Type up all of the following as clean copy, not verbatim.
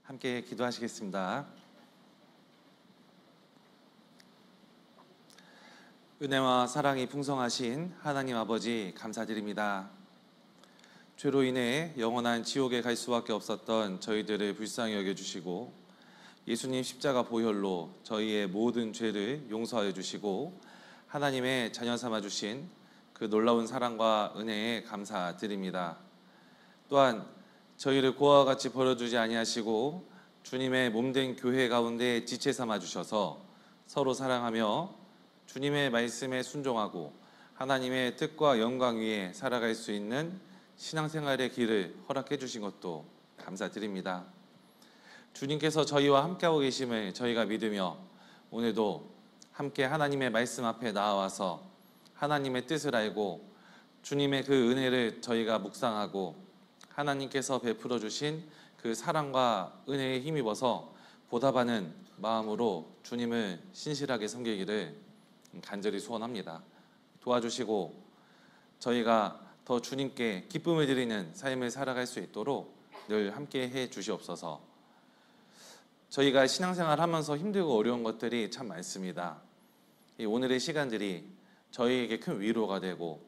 함께 기도하시겠습니다. 은혜와 사랑이 풍성하신 하나님 아버지 감사드립니다. 죄로 인해 영원한 지옥에 갈 수밖에 없었던 저희들을 불쌍히 여겨주시고 예수님 십자가 보혈로 저희의 모든 죄를 용서하여 주시고 하나님의 자녀 삼아주신 그 놀라운 사랑과 은혜에 감사드립니다. 또한 저희를 고아와 같이 버려두지 아니하시고 주님의 몸된 교회 가운데 지체 삼아주셔서 서로 사랑하며 주님의 말씀에 순종하고 하나님의 뜻과 영광 위에 살아갈 수 있는 신앙생활의 길을 허락해 주신 것도 감사드립니다. 주님께서 저희와 함께하고 계심을 저희가 믿으며 오늘도 함께 하나님의 말씀 앞에 나와서 하나님의 뜻을 알고 주님의 그 은혜를 저희가 묵상하고 하나님께서 베풀어 주신 그 사랑과 은혜에 힘입어서 보답하는 마음으로 주님을 신실하게 섬기기를 간절히 소원합니다. 도와주시고 저희가 더 주님께 기쁨을 드리는 삶을 살아갈 수 있도록 늘 함께 해 주시옵소서. 저희가 신앙생활 하면서 힘들고 어려운 것들이 참 많습니다. 오늘의 시간들이 저희에게 큰 위로가 되고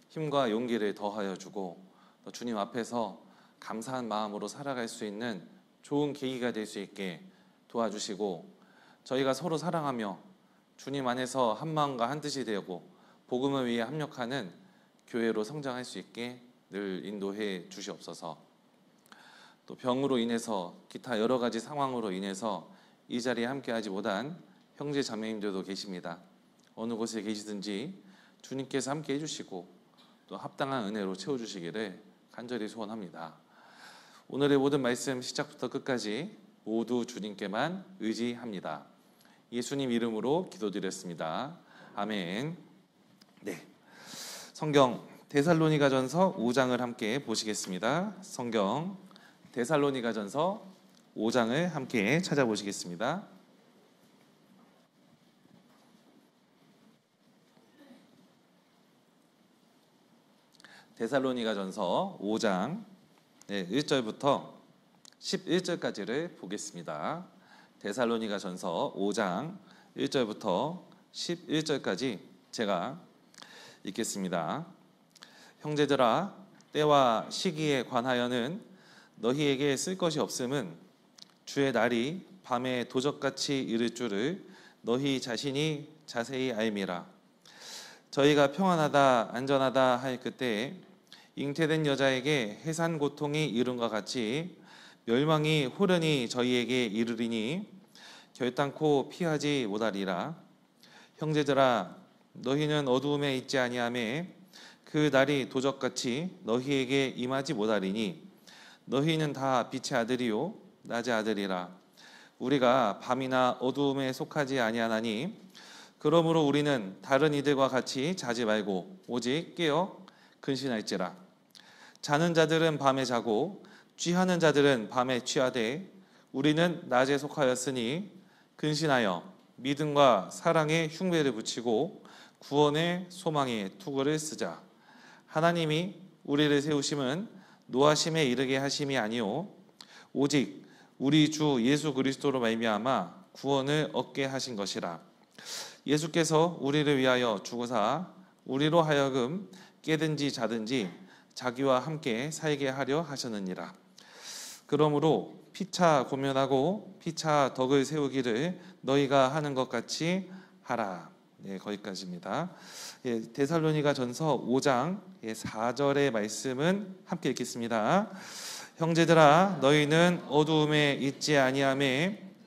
힘과 용기를 더하여 주고 또 주님 앞에서 감사한 마음으로 살아갈 수 있는 좋은 계기가 될 수 있게 도와주시고 저희가 서로 사랑하며 주님 안에서 한 마음과 한 뜻이 되고 복음을 위해 합력하는 교회로 성장할 수 있게 늘 인도해 주시옵소서. 또 병으로 인해서 기타 여러 가지 상황으로 인해서 이 자리에 함께하지 못한 형제 자매님들도 계십니다. 어느 곳에 계시든지 주님께서 함께 해주시고 또 합당한 은혜로 채워주시기를 간절히 소원합니다. 오늘의 모든 말씀 시작부터 끝까지 모두 주님께만 의지합니다. 예수님 이름으로 기도드렸습니다. 아멘. 네, 성경 데살로니가전서 5장을 함께 보시겠습니다. 성경 데살로니가전서 5장을 함께 찾아보시겠습니다. 데살로니가전서 5장 1절부터 11절까지를 보겠습니다. 데살로니가전서 5장 1절부터 11절까지 제가 읽겠습니다. 형제들아, 때와 시기에 관하여는 너희에게 쓸 것이 없음은 주의 날이 밤에 도적같이 이를 줄을 너희 자신이 자세히 알미라. 저희가 평안하다 안전하다 할 그때에 잉태된 여자에게 해산 고통이 이른과 같이 멸망이 호련히 저희에게 이르리니 결단코 피하지 못하리라. 형제들아, 너희는 어두움에 있지 아니하며 그 날이 도적같이 너희에게 임하지 못하리니 너희는 다 빛의 아들이요 낮의 아들이라. 우리가 밤이나 어두움에 속하지 아니하나니 그러므로 우리는 다른 이들과 같이 자지 말고 오직 깨어 근신할지라. 자는 자들은 밤에 자고 취하는 자들은 밤에 취하되 우리는 낮에 속하였으니 근신하여 믿음과 사랑의 흉배를 붙이고 구원의 소망의 투구를 쓰자. 하나님이 우리를 세우심은 노하심에 이르게 하심이 아니요 오직 우리 주 예수 그리스도로 말미암아 구원을 얻게 하신 것이라. 예수께서 우리를 위하여 죽으사 우리로 하여금 깨든지 자든지 자기와 함께 살게 하려 하셨느니라. 그러므로 피차 고면하고 피차 덕을 세우기를 너희가 하는 것 같이 하라. 거기까지입니다. 데살로니가전서 5장 4절의 말씀은 함께 읽겠습니다. 형제들아, 너희는 어두움에 있지 아니하며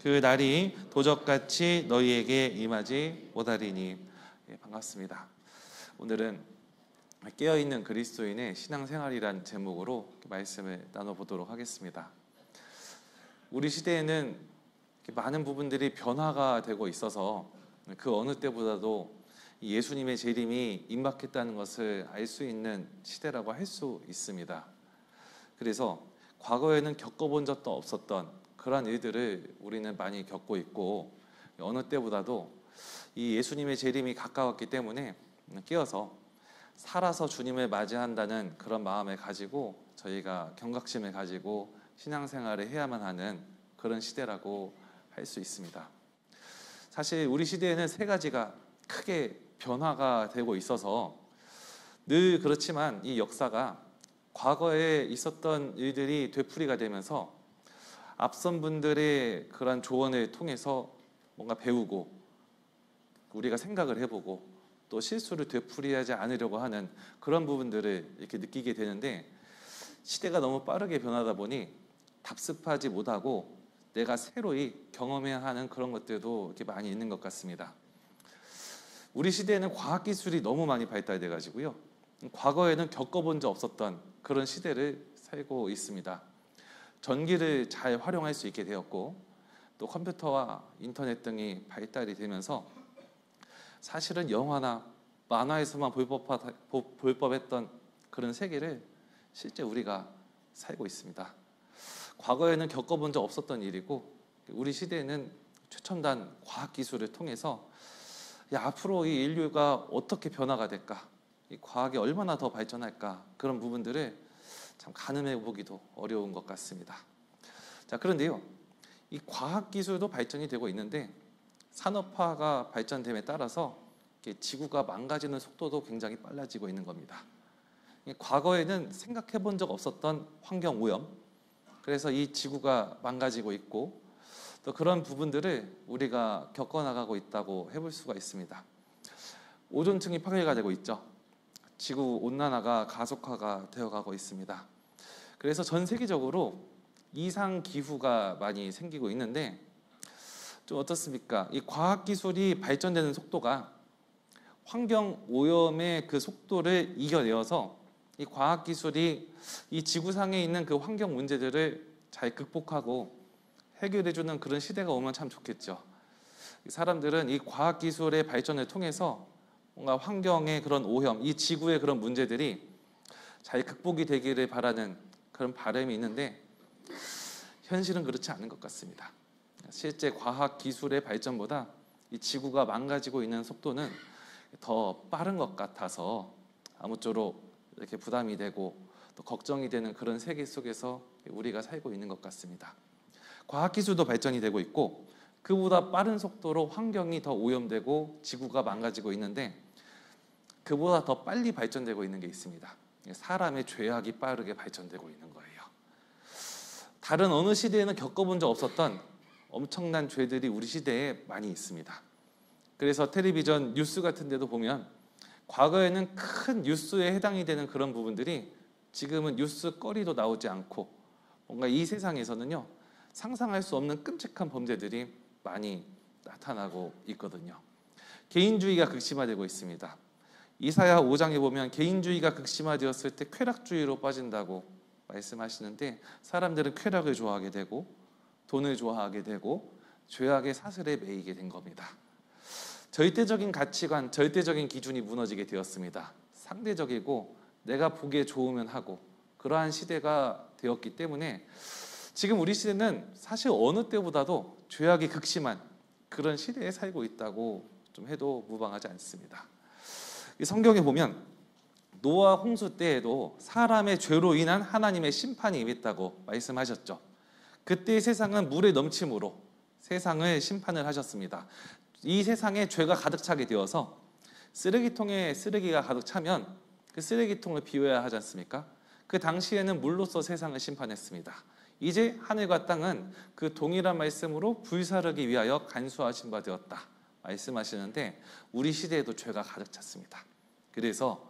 그 날이 도적같이 너희에게 임하지 못하리니. 반갑습니다. 오늘은 깨어있는 그리스도인의 신앙생활이란 제목으로 말씀을 나눠보도록 하겠습니다. 우리 시대에는 많은 부분들이 변화가 되고 있어서 그 어느 때보다도 예수님의 재림이 임박했다는 것을 알 수 있는 시대라고 할 수 있습니다. 그래서 과거에는 겪어본 적도 없었던 그러한 일들을 우리는 많이 겪고 있고 어느 때보다도 이 예수님의 재림이 가까웠기 때문에 깨어서 살아서 주님을 맞이한다는 그런 마음을 가지고 저희가 경각심을 가지고 신앙생활을 해야만 하는 그런 시대라고 할 수 있습니다. 사실 우리 시대에는 세 가지가 크게 변화가 되고 있어서 늘 그렇지만 이 역사가 과거에 있었던 일들이 되풀이가 되면서 앞선 분들의 그런 조언을 통해서 뭔가 배우고 우리가 생각을 해보고 또 실수를 되풀이하지 않으려고 하는 그런 부분들을 이렇게 느끼게 되는데, 시대가 너무 빠르게 변하다 보니 답습하지 못하고 내가 새로이 경험해야 하는 그런 것들도 이렇게 많이 있는 것 같습니다. 우리 시대에는 과학기술이 너무 많이 발달돼 가지고요, 과거에는 겪어본 적 없었던 그런 시대를 살고 있습니다. 전기를 잘 활용할 수 있게 되었고 또 컴퓨터와 인터넷 등이 발달이 되면서 사실은 영화나 만화에서만 볼 법했던 그런 세계를 실제 우리가 살고 있습니다. 과거에는 겪어본 적 없었던 일이고 우리 시대에는 최첨단 과학기술을 통해서 앞으로 이 인류가 어떻게 변화가 될까, 이 과학이 얼마나 더 발전할까, 그런 부분들을 참 가늠해 보기도 어려운 것 같습니다. 자, 그런데요, 이 과학기술도 발전이 되고 있는데 산업화가 발전됨에 따라서 지구가 망가지는 속도도 굉장히 빨라지고 있는 겁니다. 과거에는 생각해 본 적 없었던 환경오염, 그래서 이 지구가 망가지고 있고 또 그런 부분들을 우리가 겪어나가고 있다고 해볼 수가 있습니다. 오존층이 파괴가 되고 있죠. 지구 온난화가 가속화가 되어가고 있습니다. 그래서 전 세계적으로 이상 기후가 많이 생기고 있는데 좀 어떻습니까? 이 과학기술이 발전되는 속도가 환경 오염의 그 속도를 이겨내어서 이 과학기술이 이 지구상에 있는 그 환경 문제들을 잘 극복하고 해결해주는 그런 시대가 오면 참 좋겠죠. 사람들은 이 과학기술의 발전을 통해서 뭔가 환경의 그런 오염, 이 지구의 그런 문제들이 잘 극복이 되기를 바라는 그런 바람이 있는데 현실은 그렇지 않은 것 같습니다. 실제 과학기술의 발전보다 이 지구가 망가지고 있는 속도는 더 빠른 것 같아서 아무쪼록 이렇게 부담이 되고 또 걱정이 되는 그런 세계 속에서 우리가 살고 있는 것 같습니다. 과학기술도 발전이 되고 있고 그보다 빠른 속도로 환경이 더 오염되고 지구가 망가지고 있는데 그보다 더 빨리 발전되고 있는 게 있습니다. 사람의 죄악이 빠르게 발전되고 있는 거예요. 다른 어느 시대에는 겪어본 적 없었던 엄청난 죄들이 우리 시대에 많이 있습니다. 그래서 텔레비전 뉴스 같은 데도 보면 과거에는 큰 뉴스에 해당이 되는 그런 부분들이 지금은 뉴스거리도 나오지 않고 뭔가 이 세상에서는요, 상상할 수 없는 끔찍한 범죄들이 많이 나타나고 있거든요. 개인주의가 극심화되고 있습니다. 이사야 5장에 보면 개인주의가 극심화되었을 때 쾌락주의로 빠진다고 말씀하시는데 사람들은 쾌락을 좋아하게 되고 돈을 좋아하게 되고 죄악의 사슬에 매이게 된 겁니다. 절대적인 가치관, 절대적인 기준이 무너지게 되었습니다. 상대적이고 내가 보기에 좋으면 하고 그러한 시대가 되었기 때문에 지금 우리 시대는 사실 어느 때보다도 죄악이 극심한 그런 시대에 살고 있다고 좀 해도 무방하지 않습니다. 이 성경에 보면 노아 홍수 때에도 사람의 죄로 인한 하나님의 심판이 임했다고 말씀하셨죠. 그때 세상은 물의 넘침으로 세상을 심판을 하셨습니다. 이 세상에 죄가 가득 차게 되어서 쓰레기통에 쓰레기가 가득 차면 그 쓰레기통을 비워야 하지 않습니까? 그 당시에는 물로써 세상을 심판했습니다. 이제 하늘과 땅은 그 동일한 말씀으로 불사르기 위하여 간수하신 바 되었다 말씀하시는데 우리 시대에도 죄가 가득 찼습니다. 그래서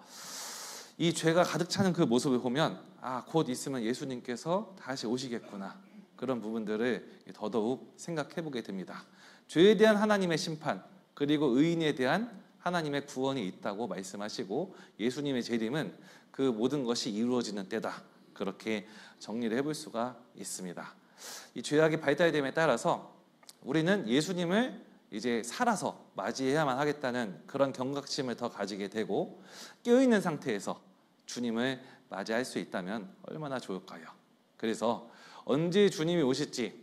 이 죄가 가득 차는 그 모습을 보면 곧 있으면 예수님께서 다시 오시겠구나, 그런 부분들을 더더욱 생각해 보게 됩니다. 죄에 대한 하나님의 심판 그리고 의인에 대한 하나님의 구원이 있다고 말씀하시고 예수님의 재림은 그 모든 것이 이루어지는 때다, 그렇게 정리를 해볼 수가 있습니다. 이 죄악이 발달됨에 따라서 우리는 예수님을 이제 살아서 맞이해야만 하겠다는 그런 경각심을 더 가지게 되고 깨어있는 상태에서 주님을 맞이할 수 있다면 얼마나 좋을까요? 그래서 언제 주님이 오실지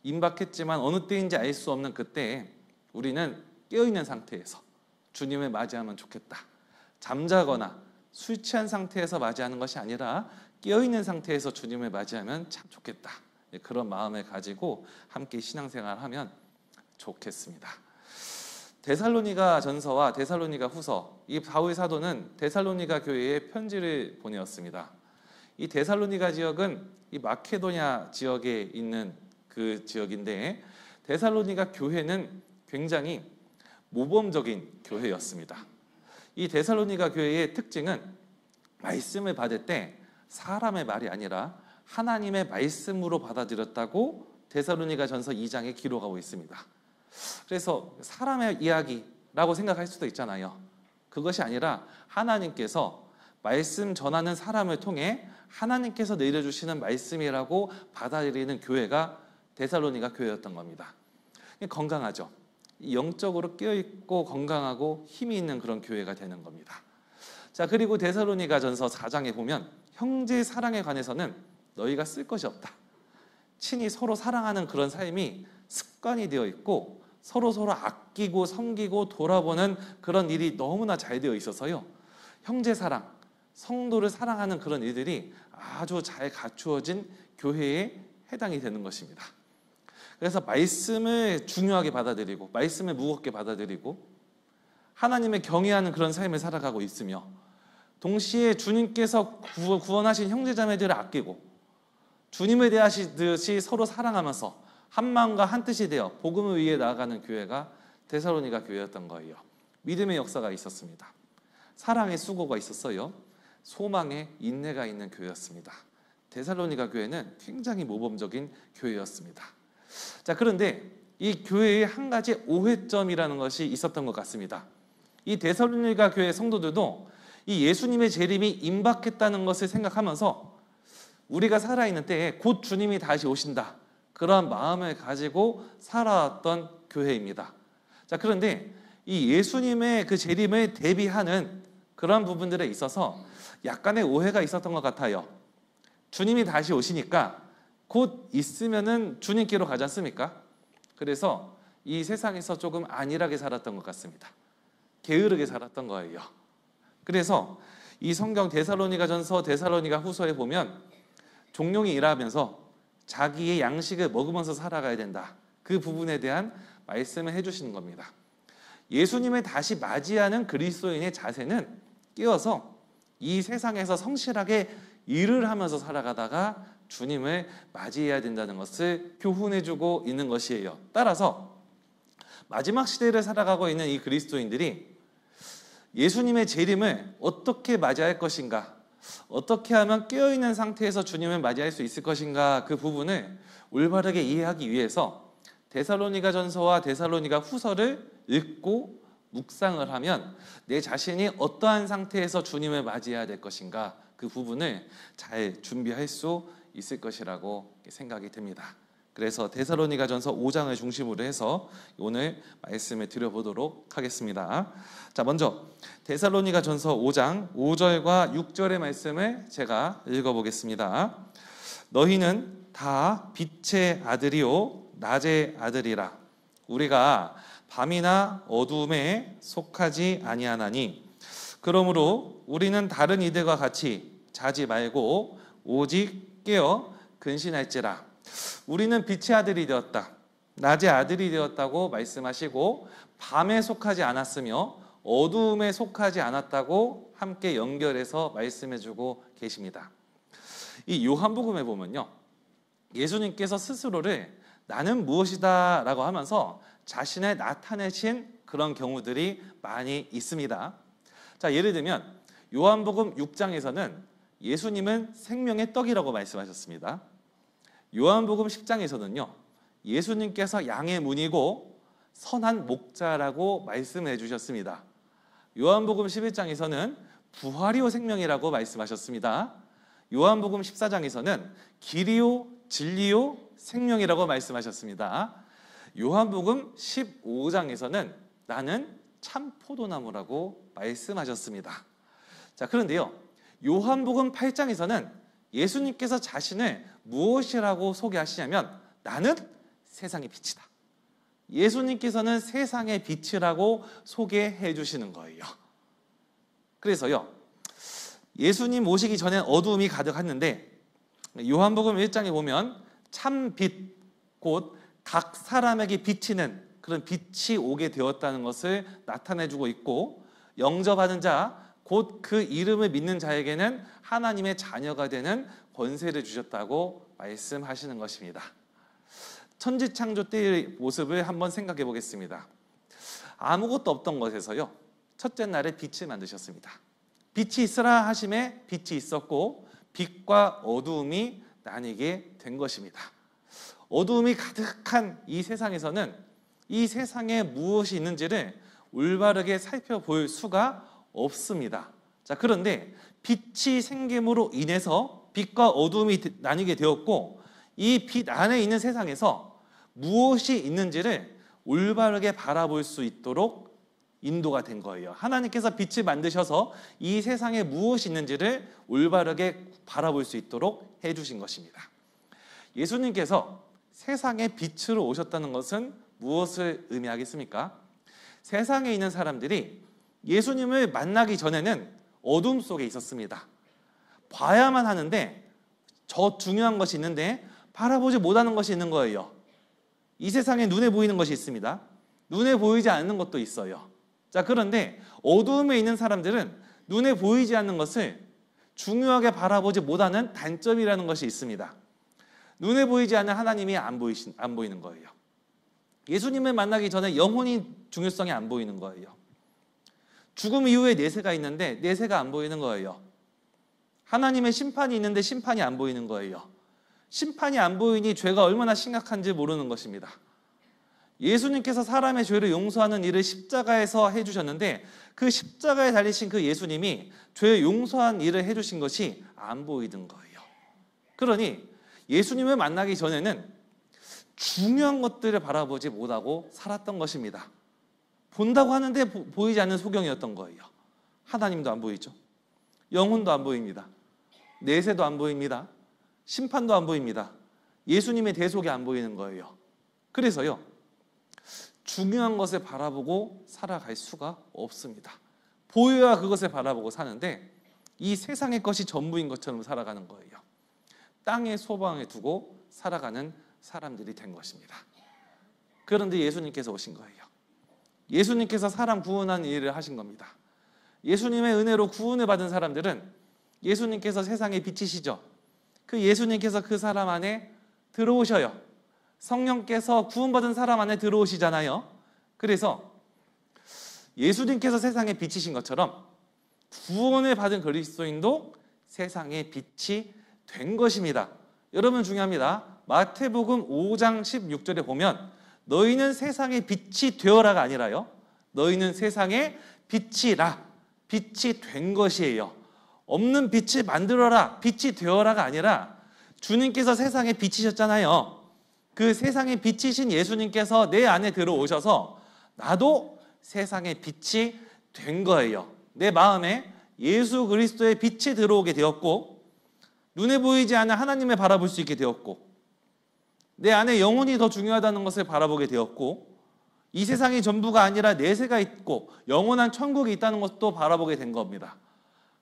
임박했지만 어느 때인지 알 수 없는 그때에 우리는 깨어있는 상태에서 주님을 맞이하면 좋겠다. 잠자거나 술 취한 상태에서 맞이하는 것이 아니라 깨어있는 상태에서 주님을 맞이하면 참 좋겠다, 그런 마음을 가지고 함께 신앙생활하면 좋겠습니다. 데살로니가 전서와 데살로니가 후서, 이 바울 사도는 데살로니가 교회에 편지를 보내었습니다. 이 데살로니가 지역은 이 마케도냐 지역에 있는 그 지역인데, 데살로니가 교회는 굉장히 모범적인 교회였습니다. 이 데살로니가 교회의 특징은 말씀을 받을 때 사람의 말이 아니라 하나님의 말씀으로 받아들였다고 데살로니가 전서 2장에 기록하고 있습니다. 그래서 사람의 이야기라고 생각할 수도 있잖아요. 그것이 아니라 하나님께서 말씀 전하는 사람을 통해 하나님께서 내려주시는 말씀이라고 받아들이는 교회가 데살로니가 교회였던 겁니다. 건강하죠. 영적으로 깨어있고 건강하고 힘이 있는 그런 교회가 되는 겁니다. 자, 그리고 데살로니가 전서 4장에 보면 형제 사랑에 관해서는 너희가 쓸 것이 없다. 친히 서로 사랑하는 그런 삶이 습관이 되어 있고 서로 아끼고 섬기고 돌아보는 그런 일이 너무나 잘 되어 있어서요, 형제 사랑, 성도를 사랑하는 그런 일들이 아주 잘 갖추어진 교회에 해당이 되는 것입니다. 그래서 말씀을 중요하게 받아들이고 말씀을 무겁게 받아들이고 하나님을 경외하는 그런 삶을 살아가고 있으며, 동시에 주님께서 구원하신 형제자매들을 아끼고 주님을 대하시듯이 서로 사랑하면서 한 마음과 한 뜻이 되어 복음을 위해 나아가는 교회가 데살로니가 교회였던 거예요. 믿음의 역사가 있었습니다. 사랑의 수고가 있었어요. 소망의 인내가 있는 교회였습니다. 데살로니가 교회는 굉장히 모범적인 교회였습니다. 자, 그런데 이 교회에 한 가지 오해점이라는 것이 있었던 것 같습니다. 이 데살로니가 교회 성도들도 이 예수님의 재림이 임박했다는 것을 생각하면서 우리가 살아있는 때에 곧 주님이 다시 오신다, 그러한 마음을 가지고 살아왔던 교회입니다. 자, 그런데 이 예수님의 그 재림을 대비하는 그런 부분들에 있어서 약간의 오해가 있었던 것 같아요. 주님이 다시 오시니까 곧 있으면은 주님께로 가지 않습니까? 그래서 이 세상에서 조금 안일하게 살았던 것 같습니다. 게으르게 살았던 거예요. 그래서 이 성경 데살로니가 전서, 데살로니가 후서에 보면 종용이 일하면서 자기의 양식을 먹으면서 살아가야 된다, 그 부분에 대한 말씀을 해주시는 겁니다. 예수님을 다시 맞이하는 그리스도인의 자세는 깨어서 이 세상에서 성실하게 일을 하면서 살아가다가 주님을 맞이해야 된다는 것을 교훈해주고 있는 것이에요. 따라서 마지막 시대를 살아가고 있는 이 그리스도인들이 예수님의 재림을 어떻게 맞이할 것인가, 어떻게 하면 깨어있는 상태에서 주님을 맞이할 수 있을 것인가, 그 부분을 올바르게 이해하기 위해서 데살로니가 전서와 데살로니가 후서를 읽고 묵상을 하면 내 자신이 어떠한 상태에서 주님을 맞이해야 될 것인가, 그 부분을 잘 준비할 수 있을 것이라고 생각이 듭니다. 그래서 데살로니가 전서 5장을 중심으로 해서 오늘 말씀을 드려보도록 하겠습니다. 자, 먼저 데살로니가 전서 5장 5절과 6절의 말씀을 제가 읽어보겠습니다. 너희는 다 빛의 아들이요 낮의 아들이라. 우리가 밤이나 어둠에 속하지 아니하나니 그러므로 우리는 다른 이들과 같이 자지 말고 오직 깨어 근신할지라. 우리는 빛의 아들이 되었다, 낮의 아들이 되었다고 말씀하시고 밤에 속하지 않았으며 어두움에 속하지 않았다고 함께 연결해서 말씀해주고 계십니다. 이 요한복음에 보면요, 예수님께서 스스로를 나는 무엇이다 라고 하면서 자신을 나타내신 그런 경우들이 많이 있습니다. 자, 예를 들면 요한복음 6장에서는 예수님은 생명의 떡이라고 말씀하셨습니다. 요한복음 10장에서는요, 예수님께서 양의 문이고 선한 목자라고 말씀해 주셨습니다. 요한복음 11장에서는 부활이요 생명이라고 말씀하셨습니다. 요한복음 14장에서는 길이요 진리요 생명이라고 말씀하셨습니다. 요한복음 15장에서는 나는 참 포도나무라고 말씀하셨습니다. 자, 그런데요, 요한복음 8장에서는 예수님께서 자신을 무엇이라고 소개하시냐면 나는 세상의 빛이다. 예수님께서는 세상의 빛이라고 소개해 주시는 거예요. 그래서요, 예수님 오시기 전에 어두움이 가득했는데 요한복음 1장에 보면 참 빛, 곧 각 사람에게 비치는 그런 빛이 오게 되었다는 것을 나타내주고 있고, 영접하는 자, 곧 그 이름을 믿는 자에게는 하나님의 자녀가 되는 권세를 주셨다고 말씀하시는 것입니다. 천지창조 때의 모습을 한번 생각해 보겠습니다. 아무것도 없던 것에서요, 첫째 날에 빛을 만드셨습니다. 빛이 있으라 하심에 빛이 있었고 빛과 어두움이 나뉘게 된 것입니다. 어두움이 가득한 이 세상에서는 이 세상에 무엇이 있는지를 올바르게 살펴볼 수가 없습니다. 자, 그런데 빛이 생김으로 인해서 빛과 어두움이 나뉘게 되었고, 이 빛 안에 있는 세상에서 무엇이 있는지를 올바르게 바라볼 수 있도록 인도가 된 거예요. 하나님께서 빛을 만드셔서 이 세상에 무엇이 있는지를 올바르게 바라볼 수 있도록 해주신 것입니다. 예수님께서 세상에 빛으로 오셨다는 것은 무엇을 의미하겠습니까? 세상에 있는 사람들이 예수님을 만나기 전에는 어둠 속에 있었습니다. 봐야만 하는데 저 중요한 것이 있는데 바라보지 못하는 것이 있는 거예요. 이 세상에 눈에 보이는 것이 있습니다. 눈에 보이지 않는 것도 있어요. 자, 그런데 어두움에 있는 사람들은 눈에 보이지 않는 것을 중요하게 바라보지 못하는 단점이라는 것이 있습니다. 눈에 보이지 않는 하나님이 안 보이는 거예요. 예수님을 만나기 전에 영혼이 중요성이 안 보이는 거예요. 죽음 이후에 내세가 있는데 내세가 안 보이는 거예요. 하나님의 심판이 있는데 심판이 안 보이는 거예요. 심판이 안 보이니 죄가 얼마나 심각한지 모르는 것입니다. 예수님께서 사람의 죄를 용서하는 일을 십자가에서 해주셨는데 그 십자가에 달리신 그 예수님이 죄 용서한 일을 해주신 것이 안 보이는 거예요. 그러니 예수님을 만나기 전에는 중요한 것들을 바라보지 못하고 살았던 것입니다. 본다고 하는데 보이지 않는 소경이었던 거예요. 하나님도 안 보이죠. 영혼도 안 보입니다. 내세도 안 보입니다. 심판도 안 보입니다. 예수님의 대속이 안 보이는 거예요. 그래서요, 중요한 것을 바라보고 살아갈 수가 없습니다. 보여야 그것을 바라보고 사는데 이 세상의 것이 전부인 것처럼 살아가는 거예요. 땅에 소망을 두고 살아가는 사람들이 된 것입니다. 그런데 예수님께서 오신 거예요. 예수님께서 사람 구원하는 일을 하신 겁니다. 예수님의 은혜로 구원을 받은 사람들은 예수님께서 세상에 빛이시죠. 그 예수님께서 그 사람 안에 들어오셔요. 성령께서 구원받은 사람 안에 들어오시잖아요. 그래서 예수님께서 세상에 빛이신 것처럼 구원을 받은 그리스도인도 세상에 빛이 된 것입니다. 여러분 중요합니다. 마태복음 5장 16절에 보면 너희는 세상의 빛이 되어라가 아니라요, 너희는 세상의 빛이라, 빛이 된 것이에요. 없는 빛을 만들어라, 빛이 되어라가 아니라 주님께서 세상에 빛이셨잖아요. 그 세상에 빛이신 예수님께서 내 안에 들어오셔서 나도 세상의 빛이 된 거예요. 내 마음에 예수 그리스도의 빛이 들어오게 되었고, 눈에 보이지 않는 하나님을 바라볼 수 있게 되었고, 내 안에 영혼이 더 중요하다는 것을 바라보게 되었고, 이 세상이 전부가 아니라 내세가 있고 영원한 천국이 있다는 것도 바라보게 된 겁니다.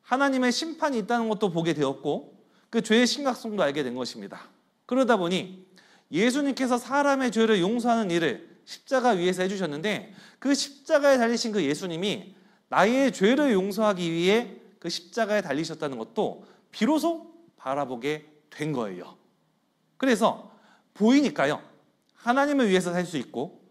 하나님의 심판이 있다는 것도 보게 되었고, 그 죄의 심각성도 알게 된 것입니다. 그러다 보니 예수님께서 사람의 죄를 용서하는 일을 십자가 위에서 해주셨는데, 그 십자가에 달리신 그 예수님이 나의 죄를 용서하기 위해 그 십자가에 달리셨다는 것도 비로소 바라보게 된 거예요. 그래서 보이니까요, 하나님을 위해서 살 수 있고,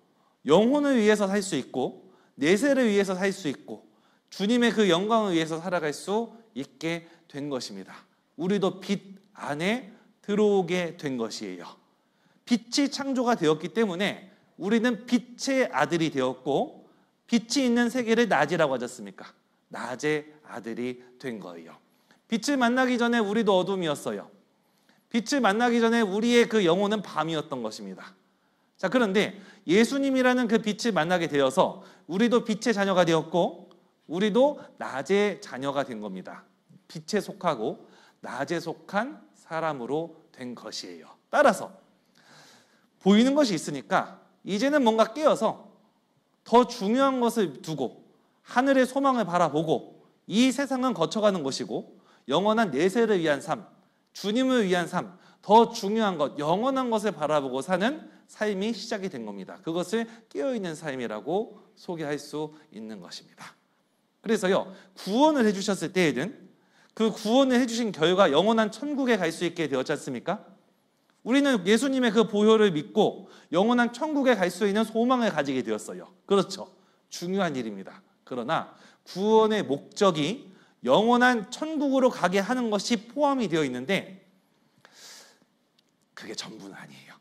영혼을 위해서 살 수 있고, 내세를 위해서 살 수 있고, 주님의 그 영광을 위해서 살아갈 수 있게 된 것입니다. 우리도 빛 안에 들어오게 된 것이에요. 빛이 창조가 되었기 때문에 우리는 빛의 아들이 되었고, 빛이 있는 세계를 낮이라고 하지 않습니까? 낮의 아들이 된 거예요. 빛을 만나기 전에 우리도 어둠이었어요. 빛을 만나기 전에 우리의 그 영혼은 밤이었던 것입니다. 자, 그런데 예수님이라는 그 빛을 만나게 되어서 우리도 빛의 자녀가 되었고, 우리도 낮의 자녀가 된 겁니다. 빛에 속하고 낮에 속한 사람으로 된 것이에요. 따라서 보이는 것이 있으니까 이제는 뭔가 깨어서 더 중요한 것을 두고 하늘의 소망을 바라보고, 이 세상은 거쳐가는 것이고 영원한 내세를 위한 삶, 주님을 위한 삶, 더 중요한 것, 영원한 것을 바라보고 사는 삶이 시작이 된 겁니다. 그것을 깨어있는 삶이라고 소개할 수 있는 것입니다. 그래서요, 구원을 해주셨을 때에는 그 구원을 해주신 결과 영원한 천국에 갈 수 있게 되었지 않습니까? 우리는 예수님의 그 보혈을 믿고 영원한 천국에 갈 수 있는 소망을 가지게 되었어요. 그렇죠. 중요한 일입니다. 그러나 구원의 목적이 영원한 천국으로 가게 하는 것이 포함이 되어 있는데 그게 전부는 아니에요.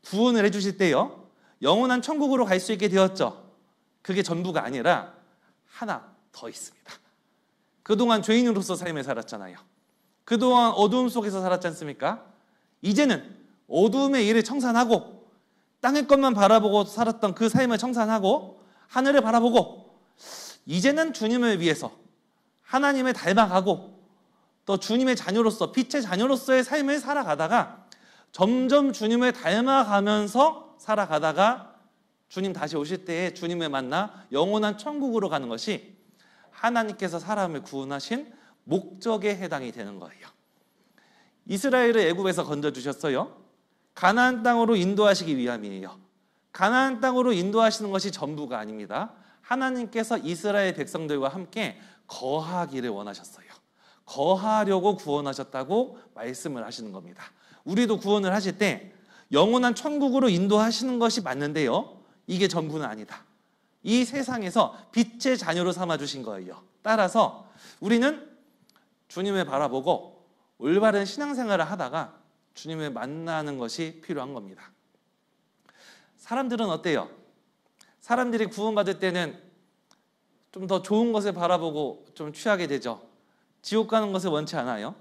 구원을 해주실 때요, 영원한 천국으로 갈 수 있게 되었죠. 그게 전부가 아니라 하나 더 있습니다. 그동안 죄인으로서 삶을 살았잖아요. 그동안 어두움 속에서 살았지 않습니까? 이제는 어두움의 일을 청산하고 땅의 것만 바라보고 살았던 그 삶을 청산하고 하늘을 바라보고 이제는 주님을 위해서 하나님을 닮아가고 또 주님의 자녀로서 빛의 자녀로서의 삶을 살아가다가 점점 주님을 닮아가면서 살아가다가 주님 다시 오실 때에 주님을 만나 영원한 천국으로 가는 것이 하나님께서 사람을 구원하신 목적에 해당이 되는 거예요. 이스라엘을 애굽에서 건져주셨어요. 가나안 땅으로 인도하시기 위함이에요. 가나안 땅으로 인도하시는 것이 전부가 아닙니다. 하나님께서 이스라엘 백성들과 함께 거하기를 원하셨어요. 거하려고 구원하셨다고 말씀을 하시는 겁니다. 우리도 구원을 하실 때 영원한 천국으로 인도하시는 것이 맞는데요, 이게 전부는 아니다. 이 세상에서 빛의 자녀로 삼아주신 거예요. 따라서 우리는 주님을 바라보고 올바른 신앙생활을 하다가 주님을 만나는 것이 필요한 겁니다. 사람들은 어때요? 사람들이 구원받을 때는 좀 더 좋은 것을 바라보고 좀 취하게 되죠. 지옥 가는 것을 원치 않아요.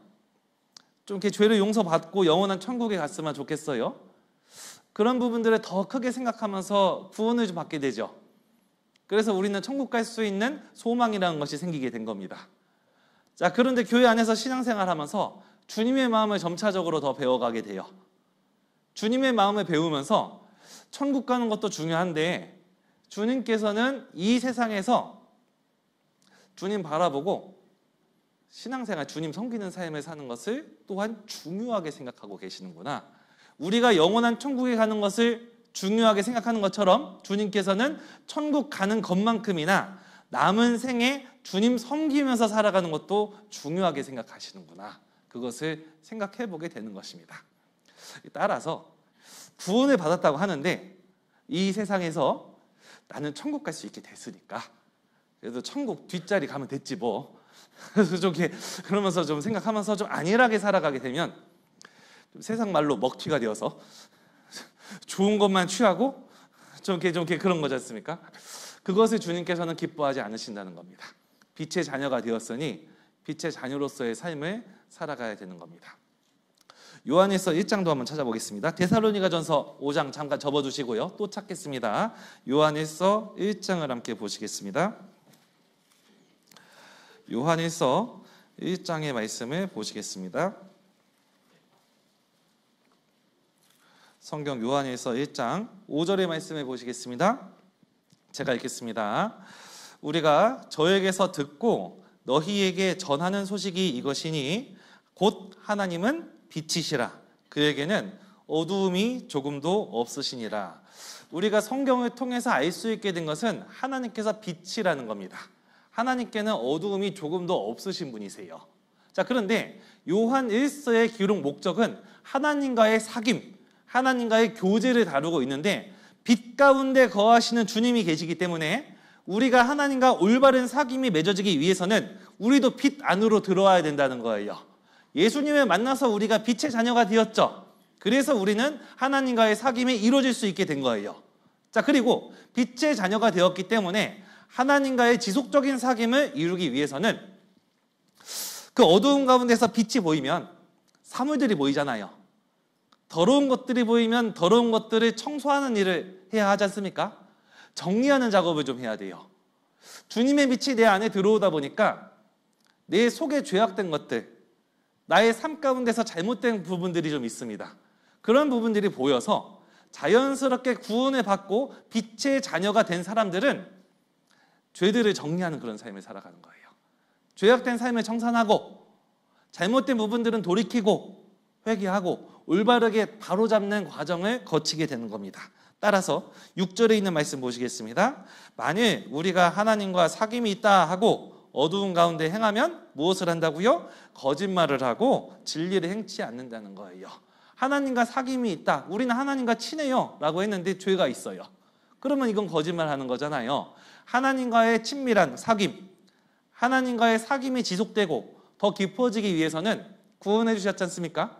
좀 이렇게 죄를 용서받고 영원한 천국에 갔으면 좋겠어요. 그런 부분들을 더 크게 생각하면서 구원을 좀 받게 되죠. 그래서 우리는 천국 갈 수 있는 소망이라는 것이 생기게 된 겁니다. 자, 그런데 교회 안에서 신앙생활 하면서 주님의 마음을 점차적으로 더 배워가게 돼요. 주님의 마음을 배우면서 천국 가는 것도 중요한데 주님께서는 이 세상에서 주님 바라보고 신앙생활, 주님 섬기는 삶을 사는 것을 또한 중요하게 생각하고 계시는구나. 우리가 영원한 천국에 가는 것을 중요하게 생각하는 것처럼 주님께서는 천국 가는 것만큼이나 남은 생에 주님 섬기면서 살아가는 것도 중요하게 생각하시는구나. 그것을 생각해 보게 되는 것입니다. 따라서 구원을 받았다고 하는데 이 세상에서 나는 천국 갈 수 있게 됐으니까 그래도 천국 뒷자리 가면 됐지 뭐. 그래서 좀 이렇게 그러면서 좀 생각하면서 좀 안일하게 살아가게 되면 좀 세상 말로 먹튀가 되어서 좋은 것만 취하고 좀 이렇게 그런 거지 않습니까? 그것을 주님께서는 기뻐하지 않으신다는 겁니다. 빛의 자녀가 되었으니 빛의 자녀로서의 삶을 살아가야 되는 겁니다. 요한일서 1장도 한번 찾아보겠습니다. 데살로니가전서 5장 잠깐 접어두시고요. 또 찾겠습니다. 요한일서 1장을 함께 보시겠습니다. 요한일서 1장의 말씀을 보시겠습니다. 성경 요한일서 1장 5절의 말씀을 보시겠습니다. 제가 읽겠습니다. 우리가 저에게서 듣고 너희에게 전하는 소식이 이것이니 곧 하나님은 빛이시라. 그에게는 어두움이 조금도 없으시니라. 우리가 성경을 통해서 알 수 있게 된 것은 하나님께서 빛이라는 겁니다. 하나님께는 어두움이 조금도 없으신 분이세요. 자, 그런데 요한 1서의 기록 목적은 하나님과의 사귐, 하나님과의 교제를 다루고 있는데 빛 가운데 거하시는 주님이 계시기 때문에 우리가 하나님과 올바른 사귐이 맺어지기 위해서는 우리도 빛 안으로 들어와야 된다는 거예요. 예수님을 만나서 우리가 빛의 자녀가 되었죠. 그래서 우리는 하나님과의 사귐이 이루어질 수 있게 된 거예요. 자, 그리고 빛의 자녀가 되었기 때문에 하나님과의 지속적인 사귐을 이루기 위해서는 그 어두운 가운데서 빛이 보이면 사물들이 보이잖아요. 더러운 것들이 보이면 더러운 것들을 청소하는 일을 해야 하지 않습니까? 정리하는 작업을 좀 해야 돼요. 주님의 빛이 내 안에 들어오다 보니까 내 속에 죄악된 것들, 나의 삶 가운데서 잘못된 부분들이 좀 있습니다. 그런 부분들이 보여서 자연스럽게 구원을 받고 빛의 자녀가 된 사람들은 죄들을 정리하는 그런 삶을 살아가는 거예요. 죄악된 삶을 청산하고 잘못된 부분들은 돌이키고 회개하고 올바르게 바로잡는 과정을 거치게 되는 겁니다. 따라서 6절에 있는 말씀 보시겠습니다. 만일 우리가 하나님과 사귐이 있다 하고 어두운 가운데 행하면 무엇을 한다고요? 거짓말을 하고 진리를 행치 않는다는 거예요. 하나님과 사귐이 있다, 우리는 하나님과 친해요 라고 했는데 죄가 있어요. 그러면 이건 거짓말하는 거잖아요. 하나님과의 친밀한 사귐, 하나님과의 사귐이 지속되고 더 깊어지기 위해서는 구원해 주셨지 않습니까?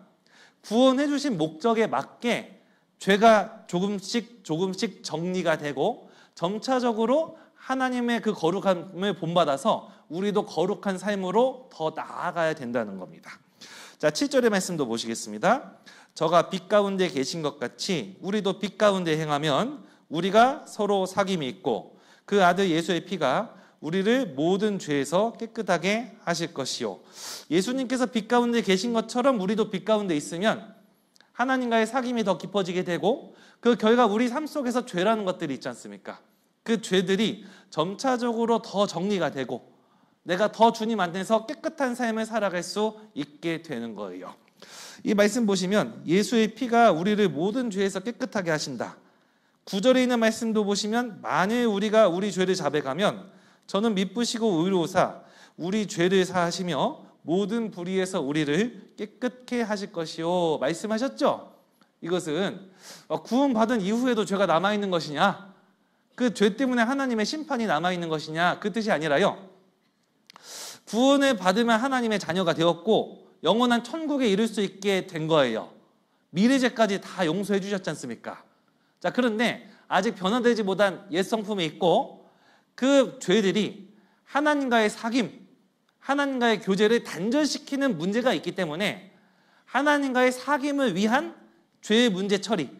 구원해 주신 목적에 맞게 죄가 조금씩 정리가 되고 점차적으로 하나님의 그 거룩함을 본받아서 우리도 거룩한 삶으로 더 나아가야 된다는 겁니다. 자, 7절의 말씀도 보시겠습니다. 저가 빛 가운데 계신 것 같이 우리도 빛 가운데 행하면 우리가 서로 사귐이 있고 그 아들 예수의 피가 우리를 모든 죄에서 깨끗하게 하실 것이요. 예수님께서 빛 가운데 계신 것처럼 우리도 빛 가운데 있으면 하나님과의 사귐이 더 깊어지게 되고 그 결과 우리 삶 속에서 죄라는 것들이 있지 않습니까? 그 죄들이 점차적으로 더 정리가 되고 내가 더 주님 안에서 깨끗한 삶을 살아갈 수 있게 되는 거예요. 이 말씀 보시면 예수의 피가 우리를 모든 죄에서 깨끗하게 하신다. 9절에 있는 말씀도 보시면 만일 우리가 우리 죄를 자백하면 저는 미쁘시고 의로우사 우리 죄를 사하시며 모든 불의에서 우리를 깨끗게 하실 것이요 말씀하셨죠? 이것은 구원받은 이후에도 죄가 남아있는 것이냐, 그 죄 때문에 하나님의 심판이 남아있는 것이냐, 그 뜻이 아니라요, 구원을 받으면 하나님의 자녀가 되었고 영원한 천국에 이를 수 있게 된 거예요. 미래죄까지 다 용서해 주셨지 않습니까? 자, 그런데 아직 변화되지 못한 옛 성품이 있고 그 죄들이 하나님과의 사귐, 하나님과의 교제를 단절시키는 문제가 있기 때문에 하나님과의 사귐을 위한 죄의 문제 처리,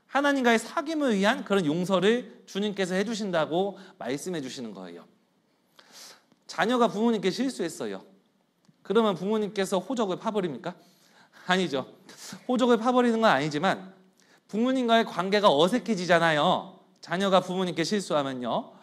하나님과의 사귐을 위한 그런 용서를 주님께서 해주신다고 말씀해 주시는 거예요. 자녀가 부모님께 실수했어요. 그러면 부모님께서 호적을 파버립니까? 아니죠. 호적을 파버리는 건 아니지만 부모님과의 관계가 어색해지잖아요. 자녀가 부모님께 실수하면요.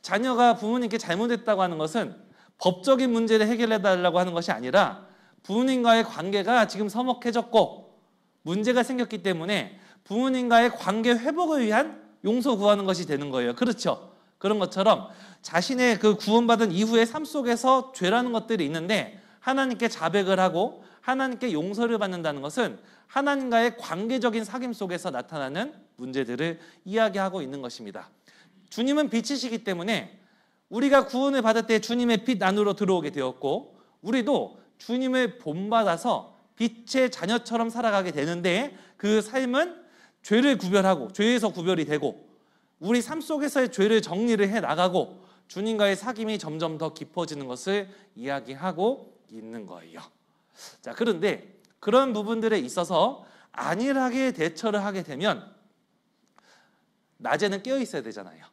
자녀가 부모님께 잘못했다고 하는 것은 법적인 문제를 해결해달라고 하는 것이 아니라 부모님과의 관계가 지금 서먹해졌고 문제가 생겼기 때문에 부모님과의 관계 회복을 위한 용서 구하는 것이 되는 거예요. 그렇죠? 그런 것처럼 자신의 그 구원받은 이후의 삶 속에서 죄라는 것들이 있는데 하나님께 자백을 하고 하나님께 용서를 받는다는 것은 하나님과의 관계적인 사귐 속에서 나타나는 문제들을 이야기하고 있는 것입니다. 주님은 빛이시기 때문에 우리가 구원을 받을 때 주님의 빛 안으로 들어오게 되었고 우리도 주님을 본받아서 빛의 자녀처럼 살아가게 되는데 그 삶은 죄를 구별하고 죄에서 구별이 되고 우리 삶 속에서의 죄를 정리를 해나가고 주님과의 사귐이 점점 더 깊어지는 것을 이야기하고 있는 거예요. 자, 그런데 그런 부분들에 있어서 안일하게 대처를 하게 되면 낮에는 깨어 있어야 되잖아요.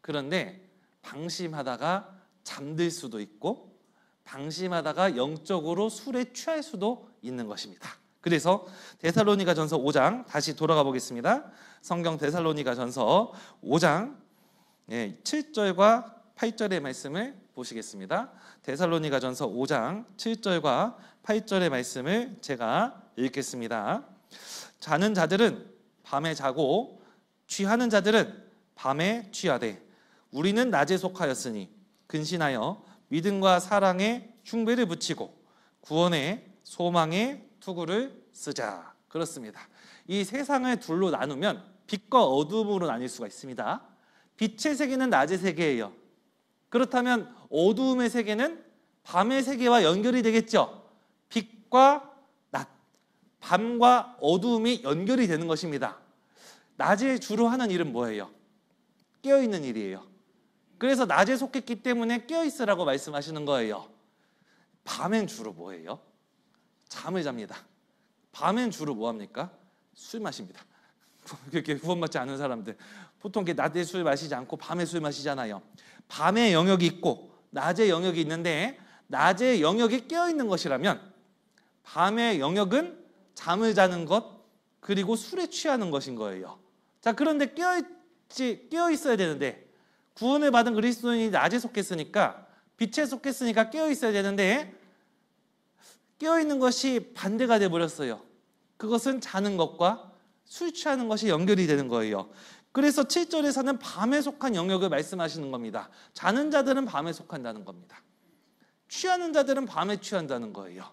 그런데 방심하다가 잠들 수도 있고 방심하다가 영적으로 술에 취할 수도 있는 것입니다. 그래서 데살로니가전서 5장 다시 돌아가 보겠습니다. 성경 데살로니가전서 5장 7절과 8절의 말씀을 보시겠습니다. 데살로니가전서 5장 7절과 8절의 말씀을 제가 읽겠습니다. 자는 자들은 밤에 자고 취하는 자들은 밤에 취하되 우리는 낮에 속하였으니 근신하여 믿음과 사랑에 흉배를 붙이고 구원의 소망의 투구를 쓰자. 그렇습니다. 이 세상을 둘로 나누면 빛과 어둠으로 나뉠 수가 있습니다. 빛의 세계는 낮의 세계예요. 그렇다면 어두움의 세계는 밤의 세계와 연결이 되겠죠. 빛과 낮, 밤과 어두움이 연결이 되는 것입니다. 낮에 주로 하는 일은 뭐예요? 깨어있는 일이에요. 그래서 낮에 속했기 때문에 깨어있으라고 말씀하시는 거예요. 밤엔 주로 뭐예요? 잠을 잡니다. 밤엔 주로 뭐합니까? 술 마십니다. 그렇게 구원받지 않은 사람들 보통 낮에 술 마시지 않고 밤에 술 마시잖아요. 밤에 영역이 있고 낮에 영역이 있는데 낮에 영역이 깨어있는 것이라면 밤의 영역은 잠을 자는 것 그리고 술에 취하는 것인 거예요. 자, 그런데 깨어있어야 되는데 구원을 받은 그리스도인이 낮에 속했으니까 빛에 속했으니까 깨어있어야 되는데 깨어있는 것이 반대가 돼버렸어요. 그것은 자는 것과 술 취하는 것이 연결이 되는 거예요. 그래서 7절에서는 밤에 속한 영역을 말씀하시는 겁니다. 자는 자들은 밤에 속한다는 겁니다. 취하는 자들은 밤에 취한다는 거예요.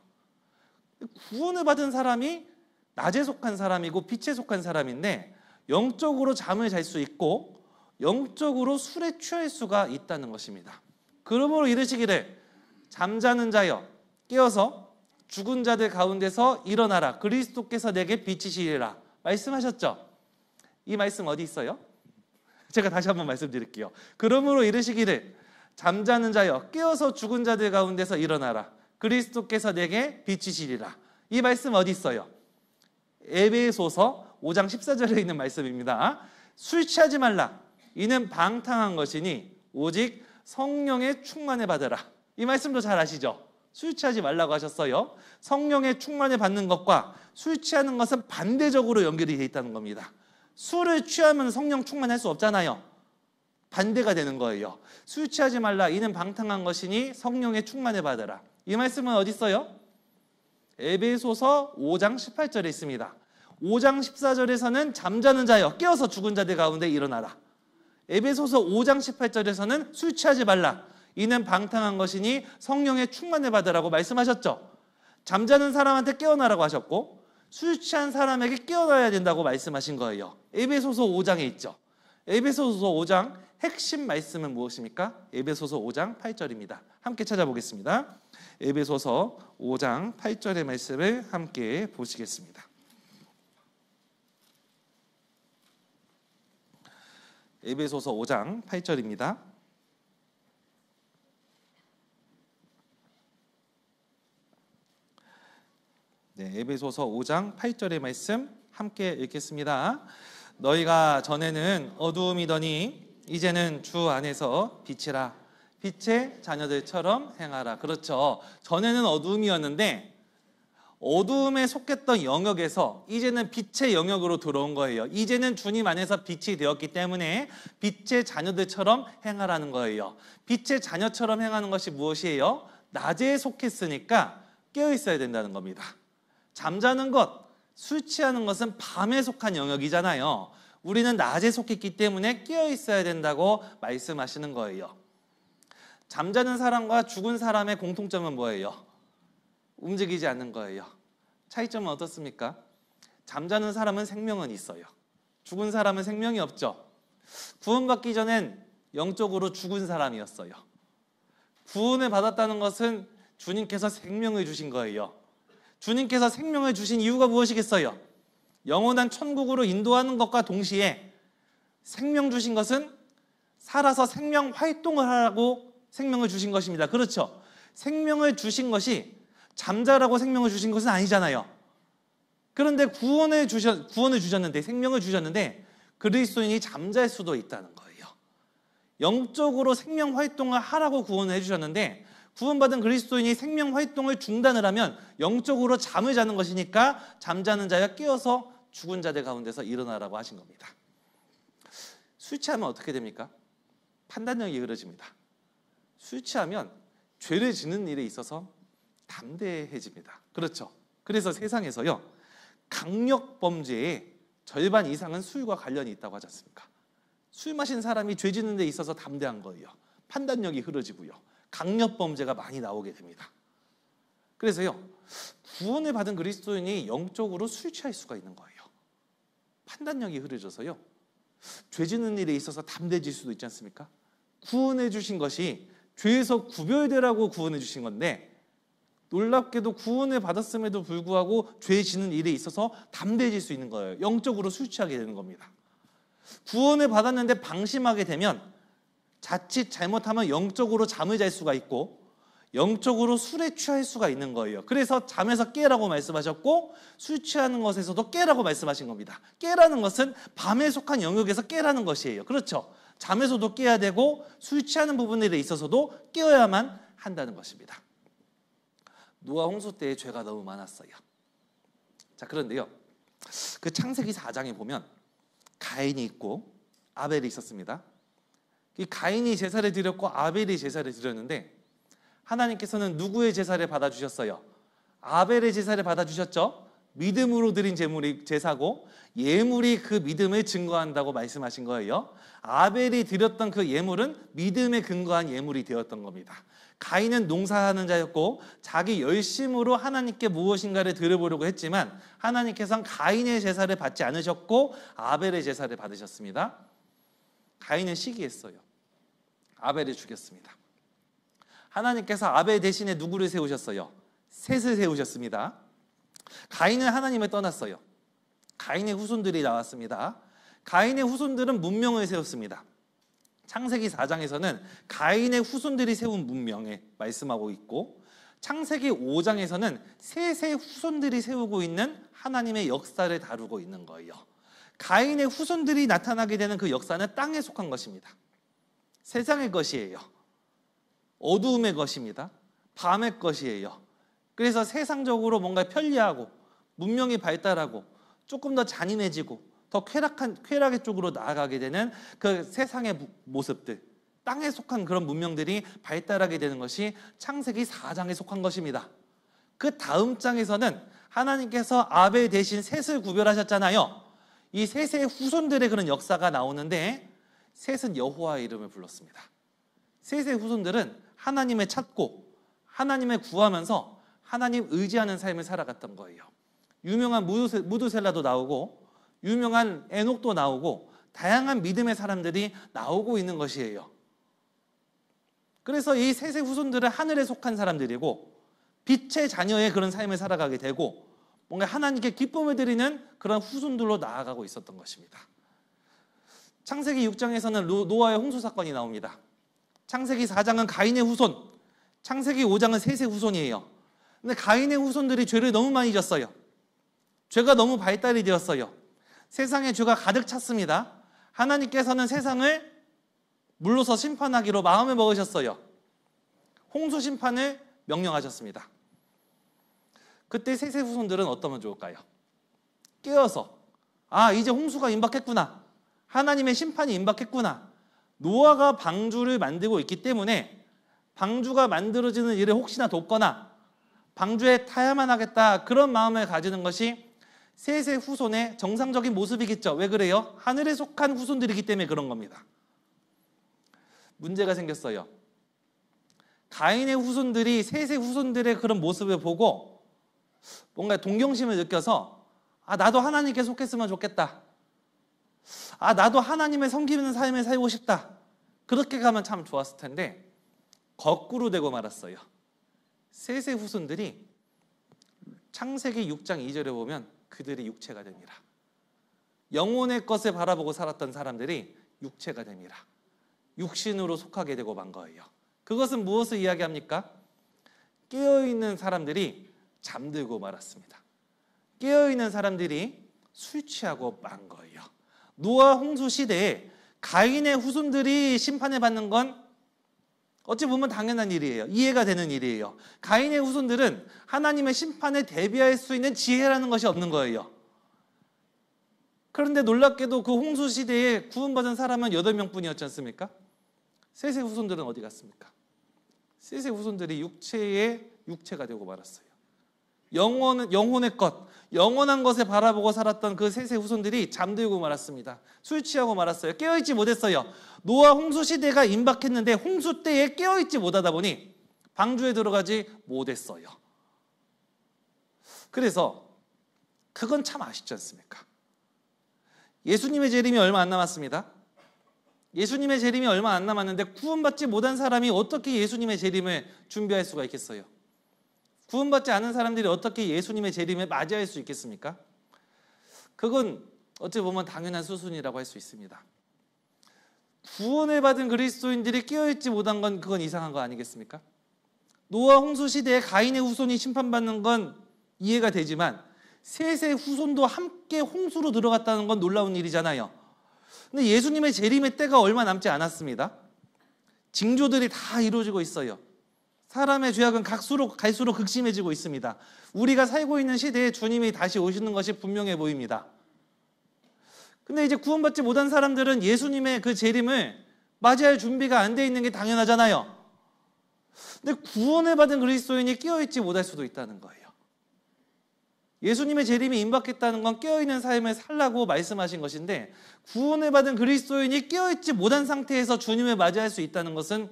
구원을 받은 사람이 낮에 속한 사람이고 빛에 속한 사람인데 영적으로 잠을 잘 수 있고 영적으로 술에 취할 수가 있다는 것입니다. 그러므로 이르시기를 잠자는 자여 깨어서 죽은 자들 가운데서 일어나라. 그리스도께서 내게 비치시리라. 말씀하셨죠? 이 말씀 어디 있어요? 제가 다시 한번 말씀드릴게요. 그러므로 이르시기를 잠자는 자여 깨어서 죽은 자들 가운데서 일어나라. 그리스도께서 내게 비치시리라. 이 말씀 어디 있어요? 에베소서 5장 14절에 있는 말씀입니다. 술 취하지 말라. 이는 방탕한 것이니 오직 성령의 충만을 받으라. 이 말씀도 잘 아시죠? 술 취하지 말라고 하셨어요. 성령의 충만을 받는 것과 술 취하는 것은 반대적으로 연결이 되어 있다는 겁니다. 술을 취하면 성령 충만할 수 없잖아요. 반대가 되는 거예요. 술 취하지 말라. 이는 방탕한 것이니 성령의 충만을 받으라. 이 말씀은 어디 있어요? 에베소서 5장 18절에 있습니다. 5장 14절에서는 잠자는 자여 깨어서 죽은 자들 가운데 일어나라. 에베소서 5장 18절에서는 술 취하지 말라. 이는 방탕한 것이니 성령의 충만을 받으라고 말씀하셨죠. 잠자는 사람한테 깨어나라고 하셨고 술 취한 사람에게 깨어나야 된다고 말씀하신 거예요. 에베소서 5장에 있죠. 에베소서 5장 핵심 말씀은 무엇입니까? 에베소서 5장 8절입니다. 함께 찾아보겠습니다. 에베소서 5장 8절의 말씀을 함께 보시겠습니다. 에베소서 5장 8절입니다. 네, 에베소서 5장 8절의 말씀 함께 읽겠습니다. 너희가 전에는 어두움이더니 이제는 주 안에서 빛이라. 빛의 자녀들처럼 행하라. 그렇죠. 전에는 어두움이었는데 어두움에 속했던 영역에서 이제는 빛의 영역으로 들어온 거예요. 이제는 주님 안에서 빛이 되었기 때문에 빛의 자녀들처럼 행하라는 거예요. 빛의 자녀처럼 행하는 것이 무엇이에요? 낮에 속했으니까 깨어 있어야 된다는 겁니다. 잠자는 것, 술 취하는 것은 밤에 속한 영역이잖아요. 우리는 낮에 속했기 때문에 깨어 있어야 된다고 말씀하시는 거예요. 잠자는 사람과 죽은 사람의 공통점은 뭐예요? 움직이지 않는 거예요. 차이점은 어떻습니까? 잠자는 사람은 생명은 있어요. 죽은 사람은 생명이 없죠. 구원받기 전엔 영적으로 죽은 사람이었어요. 구원을 받았다는 것은 주님께서 생명을 주신 거예요. 주님께서 생명을 주신 이유가 무엇이겠어요? 영원한 천국으로 인도하는 것과 동시에 생명 주신 것은 살아서 생명 활동을 하라고 생명을 주신 것입니다. 그렇죠? 생명을 주신 것이 잠자라고 생명을 주신 것은 아니잖아요. 그런데 구원을 주셨는데, 생명을 주셨는데 그리스도인이 잠잘 수도 있다는 거예요. 영적으로 생명 활동을 하라고 구원을 해주셨는데 구원받은 그리스도인이 생명 활동을 중단을 하면 영적으로 잠을 자는 것이니까 잠자는 자가 깨어서 죽은 자들 가운데서 일어나라고 하신 겁니다. 술 취하면 어떻게 됩니까? 판단력이 흐려집니다. 술 취하면 죄를 짓는 일에 있어서 담대해집니다. 그렇죠? 그래서 세상에서요, 강력 범죄의 절반 이상은 술과 관련이 있다고 하지 않습니까? 술 마신 사람이 죄 짓는 데 있어서 담대한 거예요. 판단력이 흐려지고요. 강력 범죄가 많이 나오게 됩니다. 그래서요, 구원을 받은 그리스도인이 영적으로 술 취할 수가 있는 거예요. 판단력이 흐려져서요, 죄 짓는 일에 있어서 담대해질 수도 있지 않습니까? 구원해 주신 것이 죄에서 구별되라고 구원해 주신 건데 놀랍게도 구원을 받았음에도 불구하고 죄 짓는 일에 있어서 담대해질 수 있는 거예요. 영적으로 술 취하게 되는 겁니다. 구원을 받았는데 방심하게 되면 자칫 잘못하면 영적으로 잠을 잘 수가 있고 영적으로 술에 취할 수가 있는 거예요. 그래서 잠에서 깨라고 말씀하셨고 술 취하는 것에서도 깨라고 말씀하신 겁니다. 깨라는 것은 밤에 속한 영역에서 깨라는 것이에요. 그렇죠? 잠에서도 깨야 되고 술 취하는 부분에 있어서도 깨어야만 한다는 것입니다. 노아 홍수 때의 죄가 너무 많았어요. 자, 그런데요, 그 창세기 4장에 보면 가인이 있고 아벨이 있었습니다. 이 가인이 제사를 드렸고 아벨이 제사를 드렸는데 하나님께서는 누구의 제사를 받아주셨어요? 아벨의 제사를 받아주셨죠. 믿음으로 드린 제사고 예물이 그 믿음을 증거한다고 말씀하신 거예요. 아벨이 드렸던 그 예물은 믿음에 근거한 예물이 되었던 겁니다. 가인은 농사하는 자였고 자기 열심으로 하나님께 무엇인가를 드려보려고 했지만 하나님께서는 가인의 제사를 받지 않으셨고 아벨의 제사를 받으셨습니다. 가인은 시기했어요. 아벨을 죽였습니다. 하나님께서 아벨 대신에 누구를 세우셨어요? 셋을 세우셨습니다. 가인은 하나님을 떠났어요. 가인의 후손들이 나왔습니다. 가인의 후손들은 문명을 세웠습니다. 창세기 4장에서는 가인의 후손들이 세운 문명에 말씀하고 있고 창세기 5장에서는 셋의 후손들이 세우고 있는 하나님의 역사를 다루고 있는 거예요. 가인의 후손들이 나타나게 되는 그 역사는 땅에 속한 것입니다. 세상의 것이에요. 어두움의 것입니다. 밤의 것이에요. 그래서 세상적으로 뭔가 편리하고 문명이 발달하고 조금 더 잔인해지고 더 쾌락의 쪽으로 나아가게 되는 그 세상의 모습들, 땅에 속한 그런 문명들이 발달하게 되는 것이 창세기 4장에 속한 것입니다. 그 다음 장에서는 하나님께서 아벨 대신 셋을 구별하셨잖아요. 이 셋의 후손들의 그런 역사가 나오는데 셋은 여호와의 이름을 불렀습니다. 셋의 후손들은 하나님을 찾고 하나님을 구하면서 하나님 의지하는 삶을 살아갔던 거예요. 유명한 무두셀라도 나오고 유명한 에녹도 나오고 다양한 믿음의 사람들이 나오고 있는 것이에요. 그래서 이 셋의 후손들은 하늘에 속한 사람들이고 빛의 자녀의 그런 삶을 살아가게 되고 뭔가 하나님께 기쁨을 드리는 그런 후손들로 나아가고 있었던 것입니다. 창세기 6장에서는 노아의 홍수 사건이 나옵니다. 창세기 4장은 가인의 후손, 창세기 5장은 셋의 후손이에요. 근데 가인의 후손들이 죄를 너무 많이 졌어요. 죄가 너무 발달이 되었어요. 세상에 죄가 가득 찼습니다. 하나님께서는 세상을 물로서 심판하기로 마음을 먹으셨어요. 홍수 심판을 명령하셨습니다. 그때 셋의 후손들은 어떠면 좋을까요? 깨어서 이제 홍수가 임박했구나. 하나님의 심판이 임박했구나. 노아가 방주를 만들고 있기 때문에 방주가 만들어지는 일을 혹시나 돕거나 방주에 타야만 하겠다 그런 마음을 가지는 것이 셋의 후손의 정상적인 모습이겠죠. 왜 그래요? 하늘에 속한 후손들이기 때문에 그런 겁니다. 문제가 생겼어요. 가인의 후손들이 셋의 후손들의 그런 모습을 보고 뭔가 동경심을 느껴서 나도 하나님께 속했으면 좋겠다. 나도 하나님을 섬기는 삶을 살고 싶다. 그렇게 가면 참 좋았을 텐데 거꾸로 되고 말았어요. 셋의 후손들이 창세기 6장 2절에 보면 그들이 육체가 됩니다. 영혼의 것을 바라보고 살았던 사람들이 육체가 됩니다. 육신으로 속하게 되고 만 거예요. 그것은 무엇을 이야기합니까? 깨어있는 사람들이 잠들고 말았습니다. 깨어있는 사람들이 술 취하고 만 거예요. 노아 홍수 시대에 가인의 후손들이 심판을 받는 건 어찌 보면 당연한 일이에요. 이해가 되는 일이에요. 가인의 후손들은 하나님의 심판에 대비할 수 있는 지혜라는 것이 없는 거예요. 그런데 놀랍게도 그 홍수 시대에 구원받은 사람은 8명뿐이었지 않습니까? 셋의 후손들은 어디 갔습니까? 셋의 후손들이 육체가 되고 말았어요. 영혼의 것, 영원한 것을 바라보고 살았던 그 셋의 후손들이 잠들고 말았습니다. 술 취하고 말았어요. 깨어있지 못했어요. 노아 홍수 시대가 임박했는데 홍수 때에 깨어있지 못하다 보니 방주에 들어가지 못했어요. 그래서 그건 참 아쉽지 않습니까? 예수님의 재림이 얼마 안 남았습니다. 예수님의 재림이 얼마 안 남았는데 구원받지 못한 사람이 어떻게 예수님의 재림을 준비할 수가 있겠어요? 구원받지 않은 사람들이 어떻게 예수님의 재림을 맞이할 수 있겠습니까? 그건 어찌 보면 당연한 수순이라고 할 수 있습니다. 구원을 받은 그리스도인들이 깨어있지 못한 건 그건 이상한 거 아니겠습니까? 노아 홍수 시대에 가인의 후손이 심판받는 건 이해가 되지만 셋의 후손도 함께 홍수로 들어갔다는 건 놀라운 일이잖아요. 근데 예수님의 재림의 때가 얼마 남지 않았습니다. 징조들이 다 이루어지고 있어요. 사람의 죄악은 갈수록 극심해지고 있습니다. 우리가 살고 있는 시대에 주님이 다시 오시는 것이 분명해 보입니다. 근데 이제 구원받지 못한 사람들은 예수님의 그 재림을 맞이할 준비가 안 돼 있는 게 당연하잖아요. 근데 구원을 받은 그리스도인이 깨어있지 못할 수도 있다는 거예요. 예수님의 재림이 임박했다는 건 깨어있는 삶을 살라고 말씀하신 것인데, 구원을 받은 그리스도인이 깨어있지 못한 상태에서 주님을 맞이할 수 있다는 것은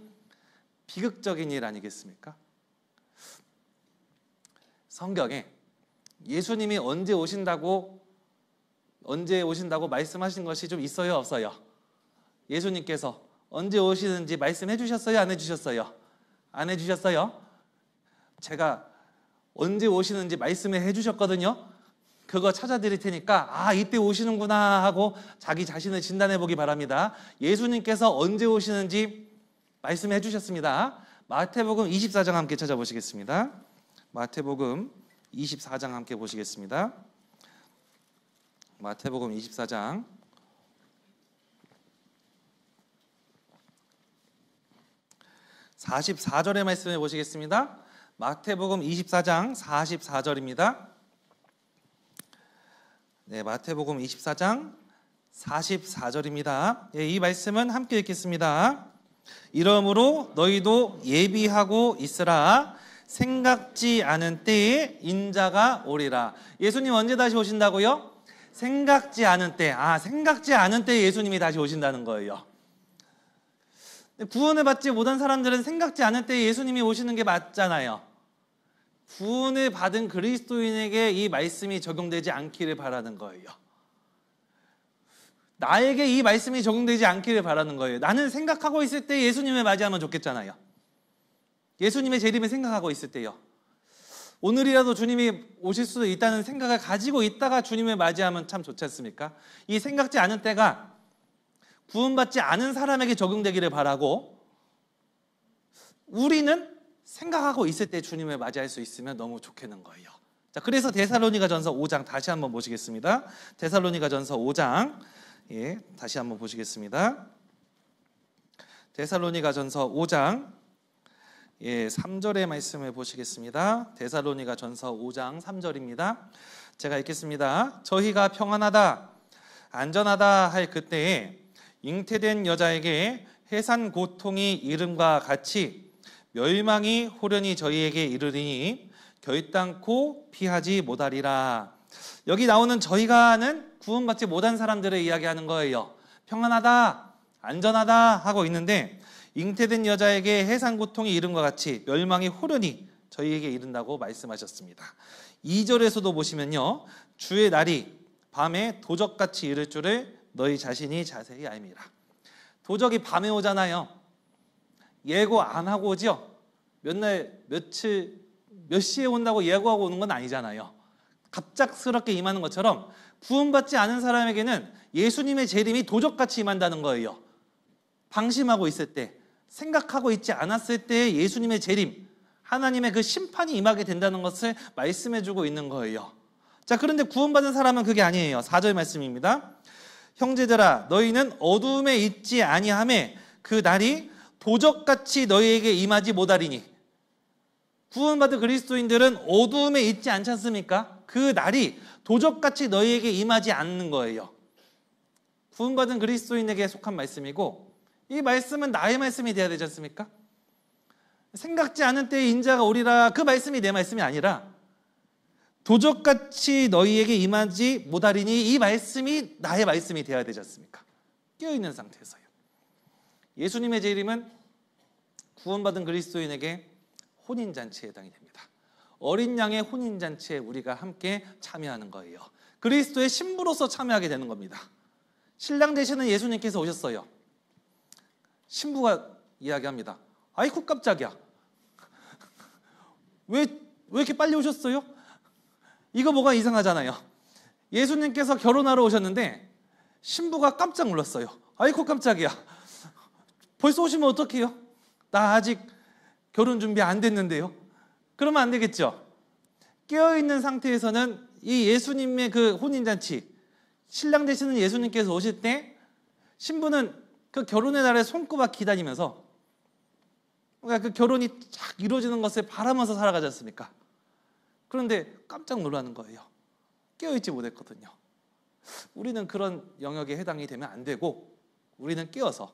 비극적인 일 아니겠습니까? 성경에 예수님이 언제 오신다고 말씀하신 것이 좀 있어요, 없어요? 예수님께서 언제 오시는지 말씀해 주셨어요, 안 해주셨어요? 안 해주셨어요? 제가 언제 오시는지 말씀을 해주셨거든요. 그거 찾아드릴 테니까 이때 오시는구나 하고 자기 자신을 진단해 보기 바랍니다. 예수님께서 언제 오시는지 말씀해 주셨습니다. 마태복음 24장 함께 찾아보시겠습니다. 마태복음 24장 함께 보시겠습니다. 마태복음 24장 44절의 말씀을 보시겠습니다. 마태복음 24장 44절입니다. 네, 마태복음 24장 44절입니다. 이 말씀은 함께 읽겠습니다. 이러므로 너희도 예비하고 있으라. 생각지 않은 때에 인자가 오리라. 예수님 언제 다시 오신다고요? 생각지 않은 때. 생각지 않은 때에 예수님이 다시 오신다는 거예요. 구원을 받지 못한 사람들은 생각지 않은 때에 예수님이 오시는 게 맞잖아요. 구원을 받은 그리스도인에게 이 말씀이 적용되지 않기를 바라는 거예요. 나에게 이 말씀이 적용되지 않기를 바라는 거예요. 나는 생각하고 있을 때 예수님을 맞이하면 좋겠잖아요. 예수님의 재림을 생각하고 있을 때요. 오늘이라도 주님이 오실 수도 있다는 생각을 가지고 있다가 주님을 맞이하면 참 좋지 않습니까? 이 생각지 않은 때가 구원받지 않은 사람에게 적용되기를 바라고, 우리는 생각하고 있을 때 주님을 맞이할 수 있으면 너무 좋겠는 거예요. 자, 그래서 데살로니가전서 5장 다시 한번 보시겠습니다. 데살로니가전서 5장 다시 한번 보시겠습니다. 데살로니가전서 5장 3절의 말씀을 보시겠습니다. 데살로니가전서 5장 3절입니다. 제가 읽겠습니다. 저희가 평안하다 안전하다 할 그때에 잉태된 여자에게 해산 고통이 이름과 같이 멸망이 호련히 저희에게 이르리니 결단코 피하지 못하리라. 여기 나오는 저희가는 구원받지 못한 사람들을 이야기하는 거예요. 평안하다, 안전하다 하고 있는데 잉태된 여자에게 해산 고통이 이름과 같이 멸망이 호련히 저희에게 이른다고 말씀하셨습니다. 2절에서도 보시면요. 주의 날이 밤에 도적같이 이를 줄을 너희 자신이 자세히 알미라. 도적이 밤에 오잖아요. 예고 안 하고 오죠. 며칠 몇 시에 온다고 예고하고 오는 건 아니잖아요. 갑작스럽게 임하는 것처럼 구원받지 않은 사람에게는 예수님의 재림이 도적같이 임한다는 거예요. 방심하고 있을 때, 생각하고 있지 않았을 때 예수님의 재림, 하나님의 그 심판이 임하게 된다는 것을 말씀해주고 있는 거예요. 자, 그런데 구원받은 사람은 그게 아니에요. 4절 말씀입니다. 형제들아 너희는 어두움에 있지 아니하매 그 날이 도적같이 너희에게 임하지 못하리니. 구원받은 그리스도인들은 어두움에 있지 않지 않습니까? 그 날이 도적같이 너희에게 임하지 않는 거예요. 구원받은 그리스도인에게 속한 말씀이고, 이 말씀은 나의 말씀이 되어야 되지 않습니까? 생각지 않은 때에 인자가 오리라, 그 말씀이 내 말씀이 아니라 도적같이 너희에게 임하지 못하리니, 이 말씀이 나의 말씀이 되어야 되지 않습니까? 깨어있는 상태에서요. 예수님의 재림은 구원받은 그리스도인에게 혼인잔치에 해당이 됩니다. 어린 양의 혼인잔치에 우리가 함께 참여하는 거예요. 그리스도의 신부로서 참여하게 되는 겁니다. 신랑 되시는 예수님께서 오셨어요. 신부가 이야기합니다. 아이고 깜짝이야. 왜 이렇게 빨리 오셨어요? 이거 뭐가 이상하잖아요. 예수님께서 결혼하러 오셨는데 신부가 깜짝 놀랐어요. 아이고 깜짝이야. 벌써 오시면 어떡해요? 나 아직 결혼 준비 안 됐는데요. 그러면 안 되겠죠. 깨어있는 상태에서는 이 예수님의 그 혼인잔치, 신랑 되시는 예수님께서 오실 때 신부는 그 결혼의 날에 손꼽아 기다리면서 그 결혼이 쫙 이루어지는 것을 바라면서 살아가지 않습니까? 그런데 깜짝 놀라는 거예요. 깨어있지 못했거든요. 우리는 그런 영역에 해당이 되면 안 되고, 우리는 깨어서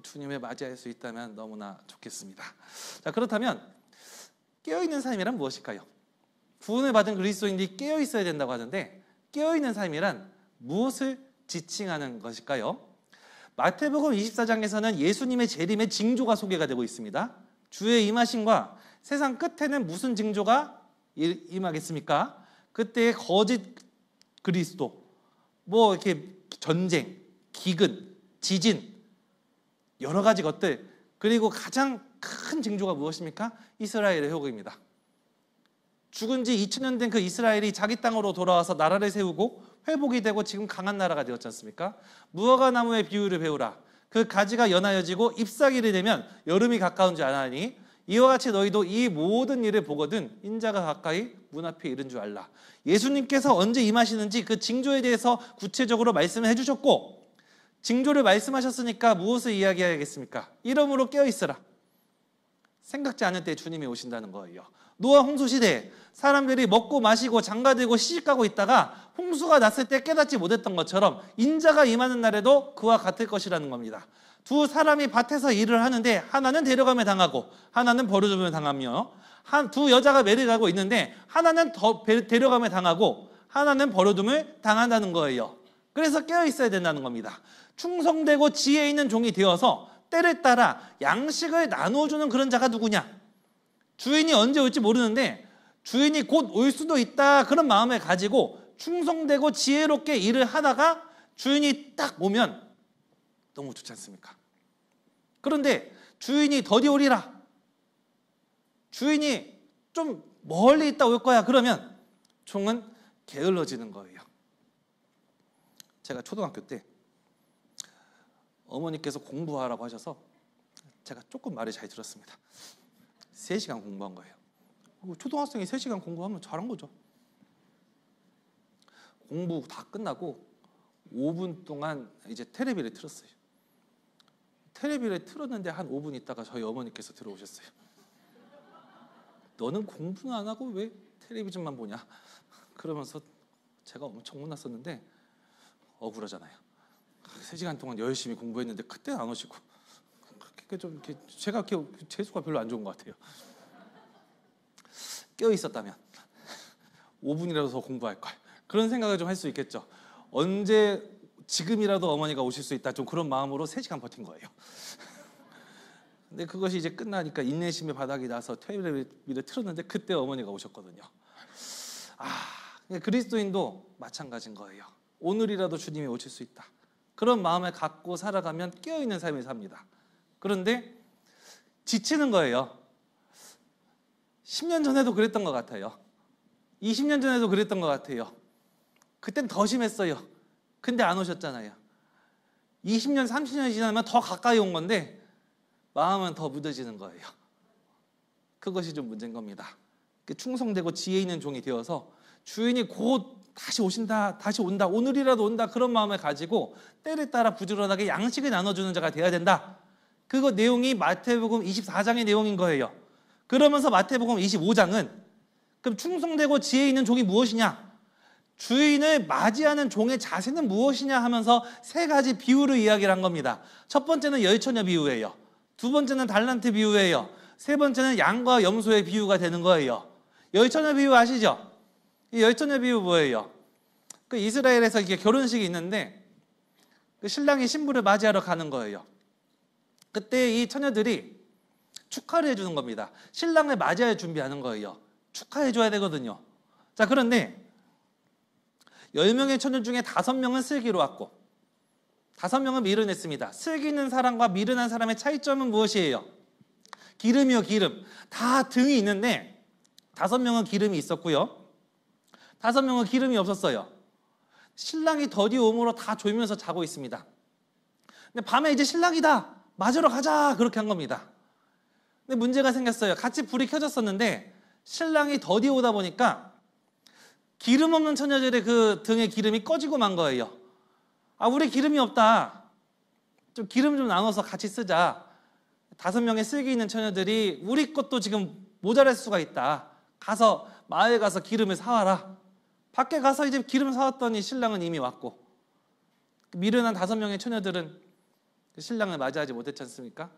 주님을 맞이할 수 있다면 너무나 좋겠습니다. 자, 그렇다면 깨어있는 삶이란 무엇일까요? 구원을 받은 그리스도인들이 깨어 있어야 된다고 하는데, 깨어 있는 삶이란 무엇을 지칭하는 것일까요? 마태복음 24장에서는 예수님의 재림의 징조가 소개가 되고 있습니다. 주의 임하심과 세상 끝에는 무슨 징조가 임하겠습니까? 그때의 거짓 그리스도, 뭐 이렇게 전쟁, 기근, 지진, 여러 가지 것들, 그리고 가장 큰 징조가 무엇입니까? 이스라엘의 회복입니다. 죽은 지 2000년 된 그 이스라엘이 자기 땅으로 돌아와서 나라를 세우고 회복이 되고 지금 강한 나라가 되었지 않습니까? 무화과 나무의 비유를 배우라. 그 가지가 연하여지고 잎사귀를 내면 여름이 가까운 줄 아나니 이와 같이 너희도 이 모든 일을 보거든 인자가 가까이 문 앞에 이른 줄 알라. 예수님께서 언제 임하시는지 그 징조에 대해서 구체적으로 말씀을 해주셨고, 징조를 말씀하셨으니까 무엇을 이야기해야겠습니까? 이러므로 깨어있으라. 생각지 않을 때 주님이 오신다는 거예요. 노아 홍수 시대에 사람들이 먹고 마시고 장가들고 시집가고 있다가 홍수가 났을 때 깨닫지 못했던 것처럼 인자가 임하는 날에도 그와 같을 것이라는 겁니다. 두 사람이 밭에서 일을 하는데 하나는 데려감에 당하고 하나는 버려줌을 당하며, 두 여자가 매를 가고 있는데 하나는 데려감에 당하고 하나는 버려둠을 당한다는 거예요. 그래서 깨어 있어야 된다는 겁니다. 충성되고 지혜 있는 종이 되어서 때를 따라 양식을 나누어주는 그런 자가 누구냐? 주인이 언제 올지 모르는데 주인이 곧 올 수도 있다, 그런 마음을 가지고 충성되고 지혜롭게 일을 하다가 주인이 딱 오면 너무 좋지 않습니까? 그런데 주인이 더디 오리라, 주인이 좀 멀리 있다 올 거야, 그러면 종은 게을러지는 거예요. 제가 초등학교 때 어머니께서 공부하라고 하셔서 제가 조금 말을 잘 들었습니다. 3시간 공부한 거예요. 초등학생이 3시간 공부하면 잘한 거죠. 공부 다 끝나고 5분 동안 이제 테레비를 틀었어요. 테레비를 틀었는데 한 5분 있다가 저희 어머니께서 들어오셨어요. 너는 공부는 안 하고 왜 텔레비전만 보냐? 그러면서 제가 엄청 혼났었는데 억울하잖아요. 3시간 동안 열심히 공부했는데 그때는 안 오시고, 좀 제가 재수가 별로 안 좋은 것 같아요. 깨어 있었다면 5분이라도 더 공부할 걸, 그런 생각을 좀 할 수 있겠죠. 언제 지금이라도 어머니가 오실 수 있다, 좀 그런 마음으로 3시간 버틴 거예요. 근데 그것이 이제 끝나니까 인내심의 바닥이 나서 테레비를 틀었는데 그때 어머니가 오셨거든요. 그리스도인도 마찬가지인 거예요. 오늘이라도 주님이 오실 수 있다, 그런 마음을 갖고 살아가면 깨어있는 삶을 삽니다. 그런데 지치는 거예요. 10년 전에도 그랬던 것 같아요. 20년 전에도 그랬던 것 같아요. 그땐 더 심했어요. 근데 안 오셨잖아요. 20년, 30년이 지나면 더 가까이 온 건데 마음은 더 무뎌지는 거예요. 그것이 좀 문제인 겁니다. 충성되고 지혜 있는 종이 되어서 주인이 곧 다시 오신다, 다시 온다, 오늘이라도 온다, 그런 마음을 가지고 때를 따라 부지런하게 양식을 나눠주는 자가 돼야 된다. 그거 내용이 마태복음 24장의 내용인 거예요. 그러면서 마태복음 25장은 그럼 충성되고 지혜 있는 종이 무엇이냐, 주인을 맞이하는 종의 자세는 무엇이냐 하면서 3가지 비유를 이야기를 한 겁니다. 첫 번째는 열처녀 비유예요. 두 번째는 달란트 비유예요. 세 번째는 양과 염소의 비유가 되는 거예요. 열처녀 비유 아시죠? 이 열처녀 비유 뭐예요? 그 이스라엘에서 이게 결혼식이 있는데 그 신랑이 신부를 맞이하러 가는 거예요. 그때 이 처녀들이 축하를 해주는 겁니다. 신랑을 맞이할 준비하는 거예요. 축하해줘야 되거든요. 자, 그런데 10명의 처녀 중에 5명은 슬기로 왔고 5명은 미련했습니다. 슬기 있는 사람과 미련한 사람의 차이점은 무엇이에요? 기름이요, 기름. 다 등이 있는데 5명은 기름이 있었고요, 5명은 기름이 없었어요. 신랑이 더디 오므로 다 졸면서 자고 있습니다. 근데 밤에 이제 신랑이다, 맞으러 가자, 그렇게 한 겁니다. 근데 문제가 생겼어요. 같이 불이 켜졌었는데 신랑이 더디 오다 보니까 기름 없는 처녀들의 그 등에 기름이 꺼지고 만 거예요. 우리 기름이 없다, 좀 기름 좀 나눠서 같이 쓰자. 5명의 슬기 있는 처녀들이 우리 것도 지금 모자랄 수가 있다, 가서 마을 가서 기름을 사와라. 밖에 가서 이제 기름 사왔더니 신랑은 이미 왔고, 미련한 5명의 처녀들은 신랑을 맞이하지 못했지 않습니까?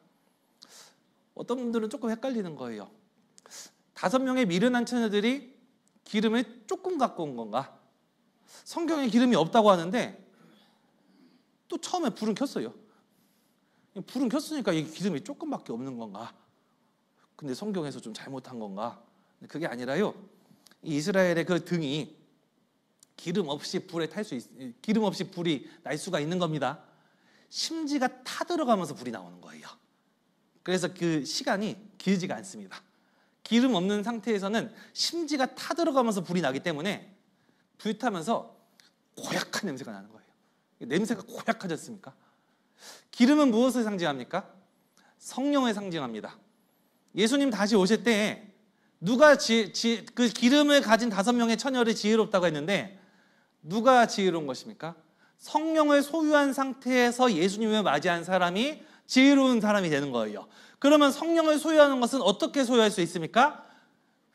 어떤 분들은 조금 헷갈리는 거예요. 5명의 미련한 처녀들이 기름을 조금 갖고 온 건가? 성경에 기름이 없다고 하는데 또 처음에 불은 켰어요. 불은 켰으니까 이 기름이 조금밖에 없는 건가? 근데 성경에서 좀 잘못한 건가? 그게 아니라요. 이 이스라엘의 그 등이 기름 없이 불이 날 수가 있는 겁니다. 심지가 타들어가면서 불이 나오는 거예요. 그래서 그 시간이 길지가 않습니다. 기름 없는 상태에서는 심지가 타들어가면서 불이 나기 때문에 불타면서 고약한 냄새가 나는 거예요. 냄새가 고약하지 않습니까? 기름은 무엇을 상징합니까? 성령을 상징합니다. 예수님 다시 오실 때 누가 그 기름을 가진 5명의 처녀를 지혜롭다고 했는데 누가 지혜로운 것입니까? 성령을 소유한 상태에서 예수님을 맞이한 사람이 지혜로운 사람이 되는 거예요. 그러면 성령을 소유하는 것은 어떻게 소유할 수 있습니까?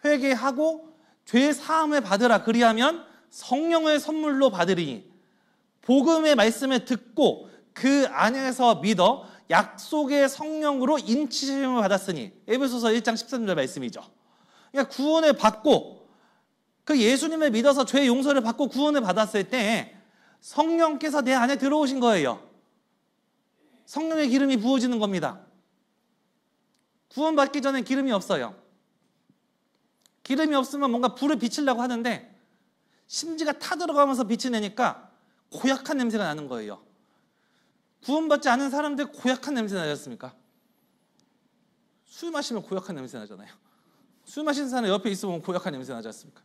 회개하고 죄 사함을 받으라. 그리하면 성령을 선물로 받으리니 복음의 말씀을 듣고 그 안에서 믿어 약속의 성령으로 인치심을 받았으니 에베소서 1장 13절 말씀이죠. 그러니까 구원을 받고 그 예수님을 믿어서 죄 용서를 받고 구원을 받았을 때 성령께서 내 안에 들어오신 거예요. 성령의 기름이 부어지는 겁니다. 구원받기 전에 기름이 없어요. 기름이 없으면 뭔가 불을 비치려고 하는데 심지가 타들어가면서 빛이 내니까 고약한 냄새가 나는 거예요. 구원받지 않은 사람들 고약한 냄새 나지 않습니까? 술 마시면 고약한 냄새 나잖아요. 술 마시는 사람 옆에 있으면 고약한 냄새 나지 않습니까?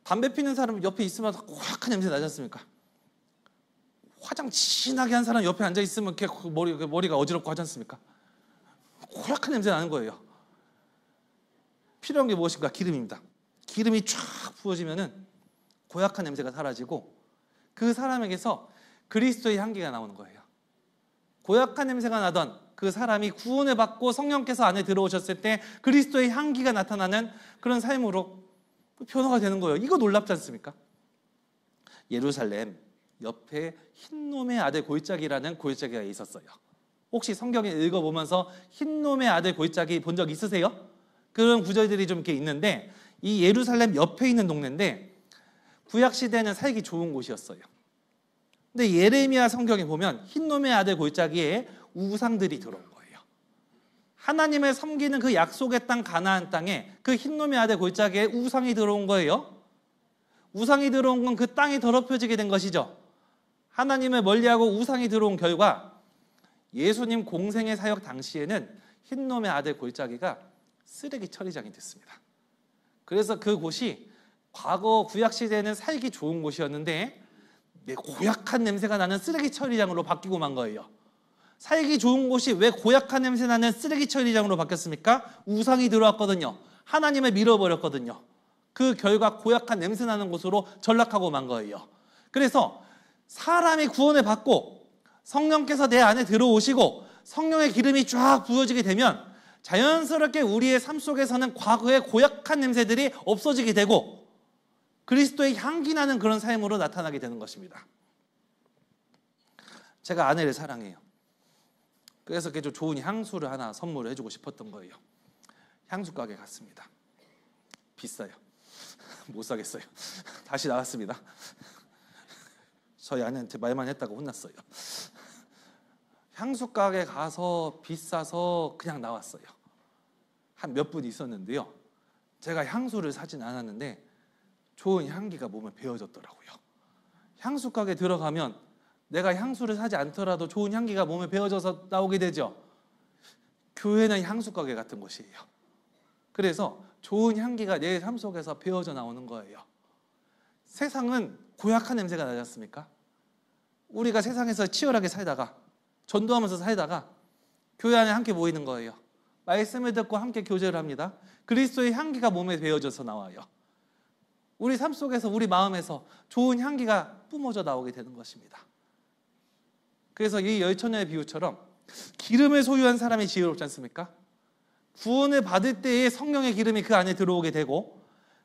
담배 피는 사람 옆에 있으면 고약한 냄새 나지 않습니까? 화장 진하게 한 사람 옆에 앉아있으면 머리가 어지럽고 하지 않습니까? 고약한 냄새 나는 거예요. 필요한 게 무엇인가? 기름입니다. 기름이 쫙 부어지면은 고약한 냄새가 사라지고 그 사람에게서 그리스도의 향기가 나오는 거예요. 고약한 냄새가 나던 그 사람이 구원을 받고 성령께서 안에 들어오셨을 때 그리스도의 향기가 나타나는 그런 삶으로 변화가 되는 거예요. 이거 놀랍지 않습니까? 예루살렘 옆에 흰놈의 아들 골짜기라는 골짜기가 있었어요. 혹시 성경에 읽어보면서 흰놈의 아들 골짜기 본 적 있으세요? 그런 구절들이 좀 이렇게 있는데 이 예루살렘 옆에 있는 동네인데 구약시대에는 살기 좋은 곳이었어요. 근데 예레미야 성경에 보면 흰놈의 아들 골짜기에 우상들이 들어온 거예요. 하나님을 섬기는 그 약속의 땅 가나안 땅에 그 흰놈의 아들 골짜기에 우상이 들어온 거예요. 우상이 들어온 건 그 땅이 더럽혀지게 된 것이죠. 하나님을 멀리하고 우상이 들어온 결과 예수님 공생의 사역 당시에는 흰놈의 아들 골짜기가 쓰레기 처리장이 됐습니다. 그래서 그곳이 과거 구약시대에는 살기 좋은 곳이었는데 고약한 냄새가 나는 쓰레기 처리장으로 바뀌고 만 거예요. 살기 좋은 곳이 왜 고약한 냄새 나는 쓰레기 처리장으로 바뀌었습니까? 우상이 들어왔거든요. 하나님을 밀어버렸거든요. 그 결과 고약한 냄새 나는 곳으로 전락하고 만 거예요. 그래서 사람이 구원을 받고 성령께서 내 안에 들어오시고 성령의 기름이 쫙 부어지게 되면 자연스럽게 우리의 삶 속에서는 과거의 고약한 냄새들이 없어지게 되고 그리스도의 향기 나는 그런 삶으로 나타나게 되는 것입니다. 제가 아내를 사랑해요. 그래서 좀 좋은 향수를 하나 선물을 해주고 싶었던 거예요. 향수 가게 갔습니다. 비싸요. 못 사겠어요. 다시 나왔습니다. 저희 아내한테 말만 했다고 혼났어요. 향수 가게 가서 비싸서 그냥 나왔어요. 한 몇 분 있었는데요. 제가 향수를 사진 않았는데 좋은 향기가 몸에 배어졌더라고요. 향수 가게 들어가면 내가 향수를 사지 않더라도 좋은 향기가 몸에 배어져서 나오게 되죠. 교회는 향수 가게 같은 곳이에요. 그래서 좋은 향기가 내 삶 속에서 배어져 나오는 거예요. 세상은 고약한 냄새가 나지 않습니까? 우리가 세상에서 치열하게 살다가 전도하면서 살다가 교회 안에 함께 모이는 거예요. 말씀을 듣고 함께 교제를 합니다. 그리스도의 향기가 몸에 배어져서 나와요. 우리 삶 속에서 우리 마음에서 좋은 향기가 뿜어져 나오게 되는 것입니다. 그래서 이 열처녀의 비유처럼 기름을 소유한 사람이 지혜롭지 않습니까? 구원을 받을 때에 성령의 기름이 그 안에 들어오게 되고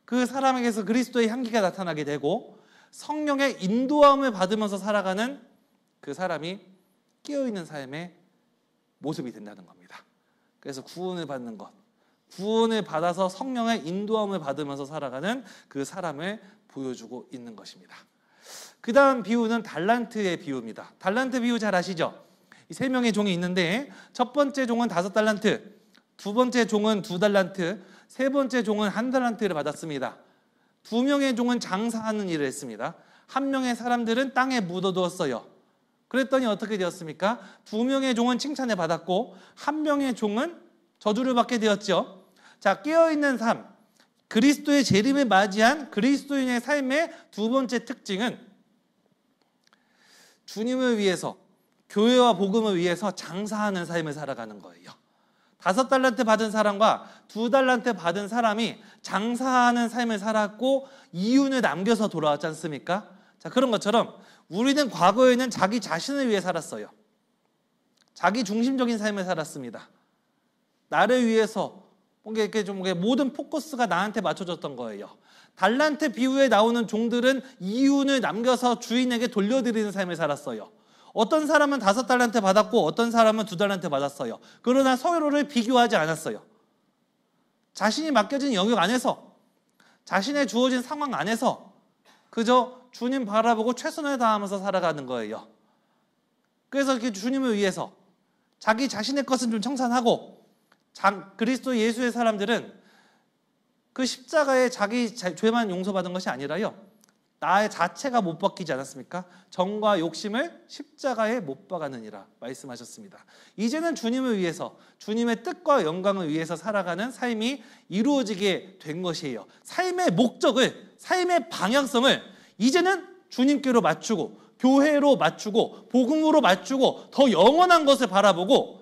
그 사람에게서 그리스도의 향기가 나타나게 되고 성령의 인도함을 받으면서 살아가는 그 사람이 깨어있는 삶의 모습이 된다는 겁니다. 그래서 구원을 받는 것, 구원을 받아서 성령의 인도함을 받으면서 살아가는 그 사람을 보여주고 있는 것입니다. 그 다음 비유는 달란트의 비유입니다. 달란트 비유 잘 아시죠? 이 세 명의 종이 있는데 첫 번째 종은 5달란트, 두 번째 종은 2달란트, 세 번째 종은 1달란트를 받았습니다. 2명의 종은 장사하는 일을 했습니다. 1명의 사람들은 땅에 묻어두었어요. 그랬더니 어떻게 되었습니까? 2명의 종은 칭찬을 받았고 1명의 종은 저주를 받게 되었죠. 자, 깨어있는 삶, 그리스도의 재림을 맞이한 그리스도인의 삶의 두 번째 특징은 주님을 위해서, 교회와 복음을 위해서 장사하는 삶을 살아가는 거예요. 5달란트 받은 사람과 2달란트 받은 사람이 장사하는 삶을 살았고 이윤을 남겨서 돌아왔지 않습니까? 자, 그런 것처럼 우리는 과거에는 자기 자신을 위해 살았어요. 자기 중심적인 삶을 살았습니다. 나를 위해서 이렇게 좀 모든 포커스가 나한테 맞춰졌던 거예요. 달란트 비유에 나오는 종들은 이윤을 남겨서 주인에게 돌려드리는 삶을 살았어요. 어떤 사람은 5달란트 받았고 어떤 사람은 2달란트 받았어요. 그러나 서로를 비교하지 않았어요. 자신이 맡겨진 영역 안에서, 자신의 주어진 상황 안에서 그저 주님 바라보고 최선을 다하면서 살아가는 거예요. 그래서 이렇게 주님을 위해서 자기 자신의 것은 좀 청산하고, 그리스도 예수의 사람들은 그 십자가에 자기 죄만 용서받은 것이 아니라요, 나의 자체가 못 박히지 않았습니까? 정과 욕심을 십자가에 못 박았느니라 말씀하셨습니다. 이제는 주님을 위해서, 주님의 뜻과 영광을 위해서 살아가는 삶이 이루어지게 된 것이에요. 삶의 목적을, 삶의 방향성을 이제는 주님께로 맞추고, 교회로 맞추고, 복음으로 맞추고, 더 영원한 것을 바라보고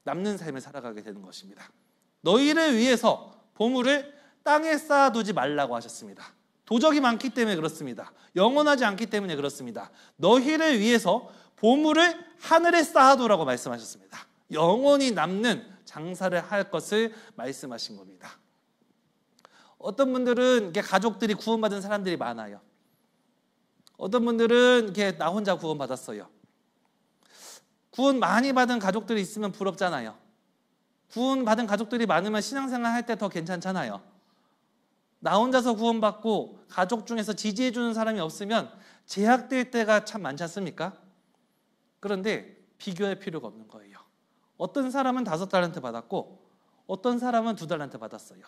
남는 삶을 살아가게 되는 것입니다. 너희를 위해서 보물을 땅에 쌓아두지 말라고 하셨습니다. 도적이 많기 때문에 그렇습니다. 영원하지 않기 때문에 그렇습니다. 너희를 위해서 보물을 하늘에 쌓아두라고 말씀하셨습니다. 영원히 남는 장사를 할 것을 말씀하신 겁니다. 어떤 분들은 가족들이 구원받은 사람들이 많아요. 어떤 분들은 나 혼자 구원받았어요. 구원 많이 받은 가족들이 있으면 부럽잖아요. 구원 받은 가족들이 많으면 신앙생활 할 때 더 괜찮잖아요. 나 혼자서 구원받고 가족 중에서 지지해주는 사람이 없으면 제약될 때가 참 많지 않습니까? 그런데 비교할 필요가 없는 거예요. 어떤 사람은 5달란트 받았고 어떤 사람은 2달란트 받았어요.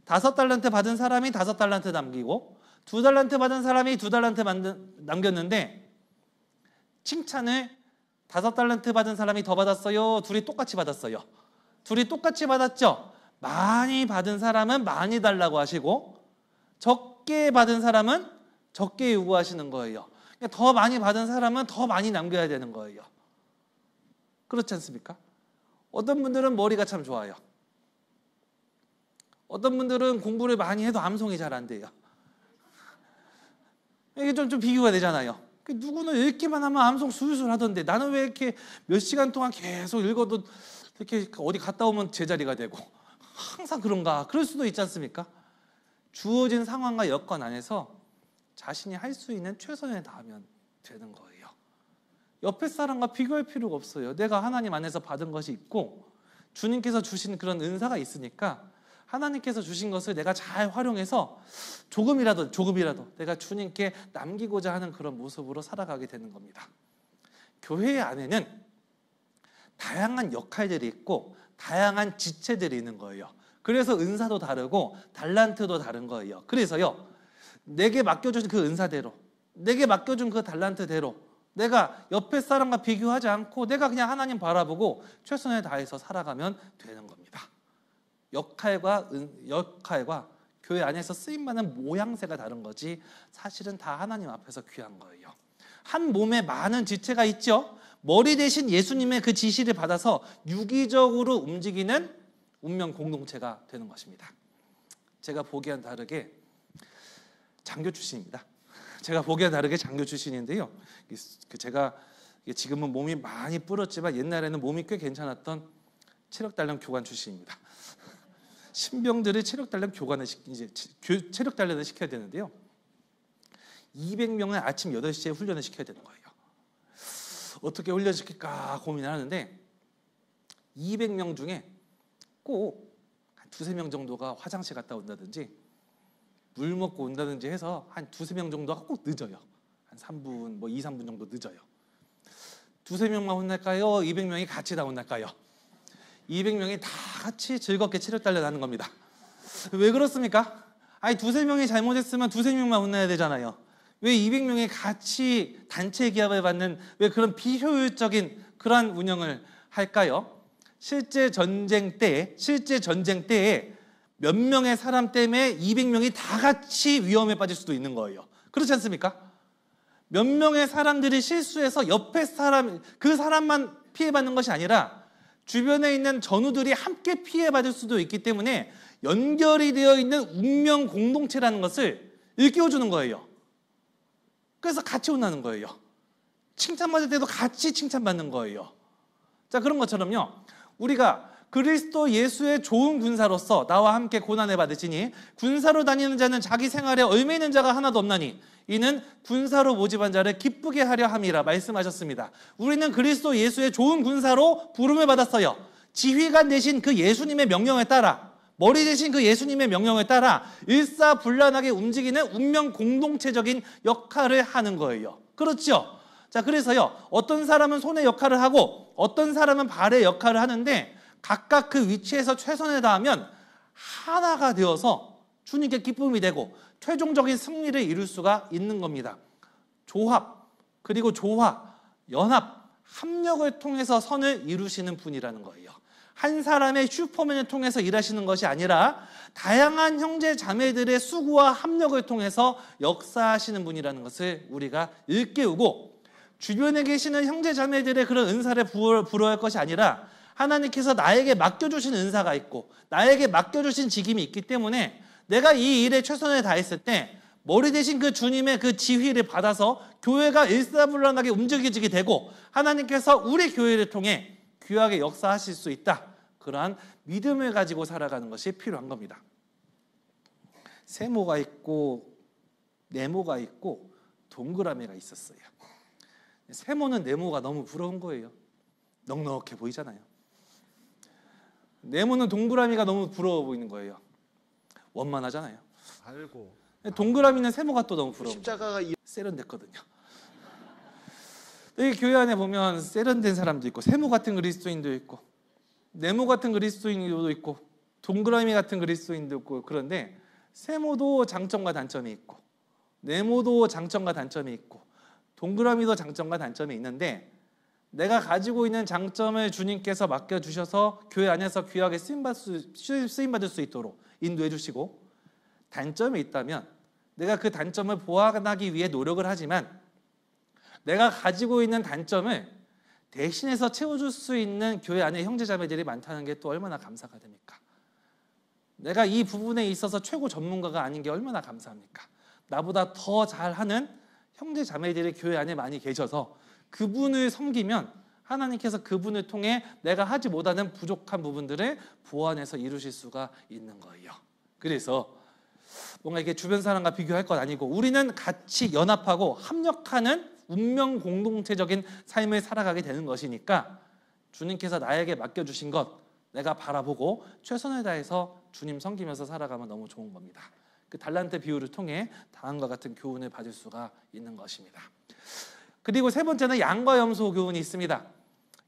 5달란트 받은 사람이 5달란트 남기고 2달란트 받은 사람이 2달란트 남겼는데 칭찬을 5달란트 받은 사람이 더 받았어요? 둘이 똑같이 받았어요? 둘이 똑같이 받았죠? 많이 받은 사람은 많이 달라고 하시고 적게 받은 사람은 적게 요구하시는 거예요. 더 많이 받은 사람은 더 많이 남겨야 되는 거예요. 그렇지 않습니까? 어떤 분들은 머리가 참 좋아요. 어떤 분들은 공부를 많이 해도 암송이 잘 안 돼요. 이게 좀 비교가 되잖아요. 누구는 읽기만 하면 암송 술술 하던데 나는 왜 이렇게 몇 시간 동안 계속 읽어도 이렇게 어디 갔다 오면 제자리가 되고 항상 그런가? 그럴 수도 있지 않습니까? 주어진 상황과 여건 안에서 자신이 할 수 있는 최선을 다하면 되는 거예요. 옆에 사람과 비교할 필요가 없어요. 내가 하나님 안에서 받은 것이 있고 주님께서 주신 그런 은사가 있으니까 하나님께서 주신 것을 내가 잘 활용해서 조금이라도 내가 주님께 남기고자 하는 그런 모습으로 살아가게 되는 겁니다. 교회 안에는 다양한 역할들이 있고 다양한 지체들이 있는 거예요. 그래서 은사도 다르고 달란트도 다른 거예요. 그래서요, 내게 맡겨준 그 은사대로, 내게 맡겨준 그 달란트대로 내가 옆에 사람과 비교하지 않고 내가 그냥 하나님 바라보고 최선을 다해서 살아가면 되는 겁니다. 역할과 교회 안에서 쓰임받는 모양새가 다른 거지 사실은 다 하나님 앞에서 귀한 거예요. 한 몸에 많은 지체가 있죠. 머리 대신 예수님의 그 지시를 받아서 유기적으로 움직이는 운명 공동체가 되는 것입니다. 제가 보기와는 다르게 장교 출신입니다. 장교인데요. 제가 지금은 몸이 많이 불었지만 옛날에는 몸이 꽤 괜찮았던 체력단련 교관 출신입니다. 신병들이 체력단련 체력단련을 시켜야 되는데요. 200명을 아침 8시에 훈련을 시켜야 되는 거예요. 어떻게 훈련시킬까 고민을 하는데 200명 중에 꼭 두세 명 정도가 화장실 갔다 온다든지 물 먹고 온다든지 해서 한 두세 명 정도가 꼭 늦어요. 한 3분, 뭐 2, 3분 정도 늦어요. 두세 명만 혼날까요? 200명이 같이 다 혼날까요? 200명이 다 같이 즐겁게 치료달려 나는 겁니다. 왜 그렇습니까? 아니 두세 명이 잘못했으면 두세 명만 혼나야 되잖아요. 왜 200명이 같이 단체 기합을 받는 왜 그런 비효율적인 그러한 운영을 할까요? 실제 전쟁 때에 몇 명의 사람 때문에 200명이 다 같이 위험에 빠질 수도 있는 거예요. 그렇지 않습니까? 몇 명의 사람들이 실수해서 옆에 사람, 그 사람만 피해받는 것이 아니라 주변에 있는 전우들이 함께 피해받을 수도 있기 때문에 연결이 되어 있는 운명 공동체라는 것을 일깨워주는 거예요. 그래서 같이 혼나는 거예요. 칭찬받을 때도 같이 칭찬받는 거예요. 자, 그런 것처럼요, 우리가 그리스도 예수의 좋은 군사로서 나와 함께 고난을 받으시니 군사로 다니는 자는 자기 생활에 얽매이는 자가 하나도 없나니 이는 군사로 모집한 자를 기쁘게 하려 함이라 말씀하셨습니다. 우리는 그리스도 예수의 좋은 군사로 부름을 받았어요. 지휘관 되신 그 예수님의 명령에 따라, 머리 되신 그 예수님의 명령에 따라 일사불란하게 움직이는 운명 공동체적인 역할을 하는 거예요. 그렇죠? 자, 그래서요, 어떤 사람은 손의 역할을 하고 어떤 사람은 발의 역할을 하는데 각각 그 위치에서 최선을 다하면 하나가 되어서 주님께 기쁨이 되고 최종적인 승리를 이룰 수가 있는 겁니다. 조합, 그리고 조화, 연합, 합력을 통해서 선을 이루시는 분이라는 거예요. 한 사람의 슈퍼맨을 통해서 일하시는 것이 아니라 다양한 형제 자매들의 수고와 합력을 통해서 역사하시는 분이라는 것을 우리가 일깨우고, 주변에 계시는 형제 자매들의 그런 은사를 부러워할 것이 아니라 하나님께서 나에게 맡겨주신 은사가 있고 나에게 맡겨주신 직임이 있기 때문에 내가 이 일에 최선을 다했을 때 머리 대신 그 주님의 그 지휘를 받아서 교회가 일사불란하게 움직여지게 되고 하나님께서 우리 교회를 통해 귀하게 역사하실 수 있다. 그러한 믿음을 가지고 살아가는 것이 필요한 겁니다. 세모가 있고 네모가 있고 동그라미가 있었어요. 세모는 네모가 너무 부러운 거예요. 넉넉해 보이잖아요. 네모는 동그라미가 너무 부러워 보이는 거예요. 원만하잖아요. 알고. 동그라미는 세모가 또 너무 부러운 십자가가 거예요. 세련됐거든요. 여기 교회 안에 보면 세련된 사람도 있고 세모 같은 그리스도인도 있고 네모 같은 그리스도인도 있고 동그라미 같은 그리스도인도 있고, 그런데 세모도 장점과 단점이 있고 네모도 장점과 단점이 있고 동그라미도 장점과 단점이 있는데, 내가 가지고 있는 장점을 주님께서 맡겨주셔서 교회 안에서 귀하게 쓰임받을 수 있도록 인도해 주시고, 단점이 있다면 내가 그 단점을 보완하기 위해 노력을 하지만 내가 가지고 있는 단점을 대신해서 채워줄 수 있는 교회 안에 형제자매들이 많다는 게 또 얼마나 감사가 됩니까? 내가 이 부분에 있어서 최고 전문가가 아닌 게 얼마나 감사합니까? 나보다 더 잘하는 형제자매들이 교회 안에 많이 계셔서 그분을 섬기면 하나님께서 그분을 통해 내가 하지 못하는 부족한 부분들을 보완해서 이루실 수가 있는 거예요. 그래서 뭔가 이렇게 주변 사람과 비교할 것 아니고 우리는 같이 연합하고 합력하는 운명 공동체적인 삶을 살아가게 되는 것이니까 주님께서 나에게 맡겨주신 것 내가 바라보고 최선을 다해서 주님 섬기면서 살아가면 너무 좋은 겁니다. 그 달란트 비유를 통해 다음과 같은 교훈을 받을 수가 있는 것입니다. 그리고 세 번째는 양과 염소 교훈이 있습니다.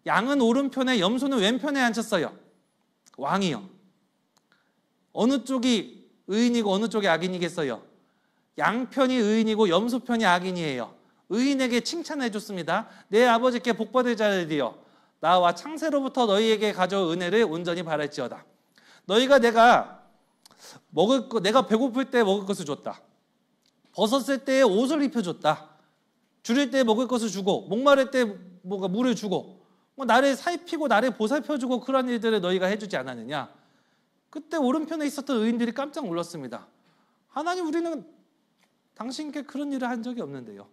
양은 오른편에 염소는 왼편에 앉혔어요. 왕이요. 어느 쪽이 의인이고 어느 쪽이 악인이겠어요? 양편이 의인이고 염소편이 악인이에요. 의인에게 칭찬해 줬습니다. 내 아버지께 복받을 자들이여, 나와 창세로부터 너희에게 가져올 은혜를 온전히 바랄지어다. 너희가 내가 배고플 때 먹을 것을 줬다. 벗었을 때 옷을 입혀줬다. 줄일 때 먹을 것을 주고 목마를 때 물을 주고 나를 살피고 나를 보살펴주고 그런 일들을 너희가 해주지 않았느냐. 그때 오른편에 있었던 의인들이 깜짝 놀랐습니다. 하나님, 우리는 당신께 그런 일을 한 적이 없는데요.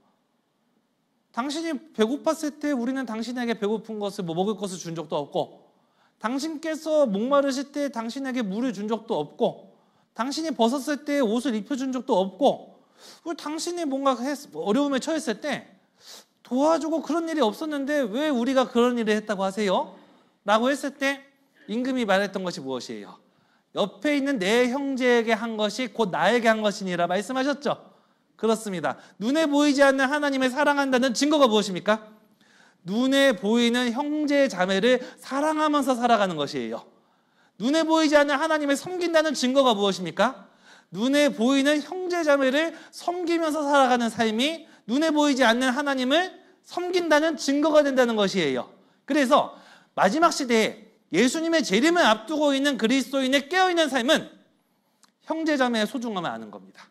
당신이 배고팠을 때 우리는 당신에게 배고픈 것을 먹을 것을 준 적도 없고, 당신께서 목마르실 때 당신에게 물을 준 적도 없고, 당신이 벗었을 때 옷을 입혀준 적도 없고, 당신이 뭔가 어려움에 처했을 때 도와주고 그런 일이 없었는데 왜 우리가 그런 일을 했다고 하세요? 라고 했을 때 임금이 말했던 것이 무엇이에요? 옆에 있는 내 형제에게 한 것이 곧 나에게 한 것이니라 말씀하셨죠. 그렇습니다. 눈에 보이지 않는 하나님을 사랑한다는 증거가 무엇입니까? 눈에 보이는 형제 자매를 사랑하면서 살아가는 것이에요. 눈에 보이지 않는 하나님을 섬긴다는 증거가 무엇입니까? 눈에 보이는 형제 자매를 섬기면서 살아가는 삶이 눈에 보이지 않는 하나님을 섬긴다는 증거가 된다는 것이에요. 그래서 마지막 시대에 예수님의 재림을 앞두고 있는 그리스도인의 깨어있는 삶은 형제 자매의 소중함을 아는 겁니다.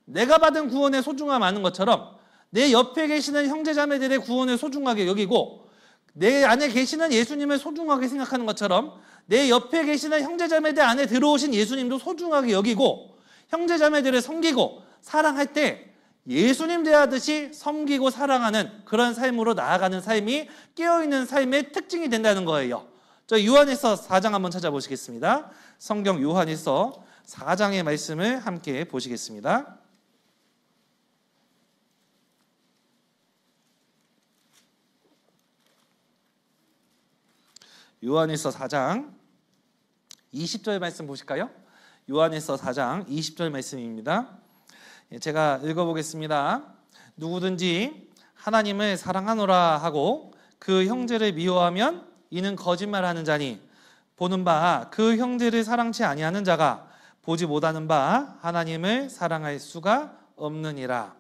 내가 받은 구원의 소중함을 아는 것처럼 내 옆에 계시는 형제 자매들의 구원을 소중하게 여기고 내 안에 계시는 예수님을 소중하게 생각하는 것처럼 내 옆에 계시는 형제 자매들 안에 들어오신 예수님도 소중하게 여기고 형제 자매들을 섬기고 사랑할 때 예수님 대하듯이 섬기고 사랑하는 그런 삶으로 나아가는 삶이 깨어있는 삶의 특징이 된다는 거예요. 저 요한일서 4장 한번 찾아보시겠습니다. 성경 요한일서 4장의 말씀을 함께 보시겠습니다. 요한일서 4장 20절 말씀 보실까요? 요한일서 4장 20절 말씀입니다. 제가 읽어보겠습니다. 누구든지 하나님을 사랑하노라 하고 그 형제를 미워하면 이는 거짓말하는 자니 보는 바 그 형제를 사랑치 아니하는 자가 보지 못하는 바 하나님을 사랑할 수가 없느니라.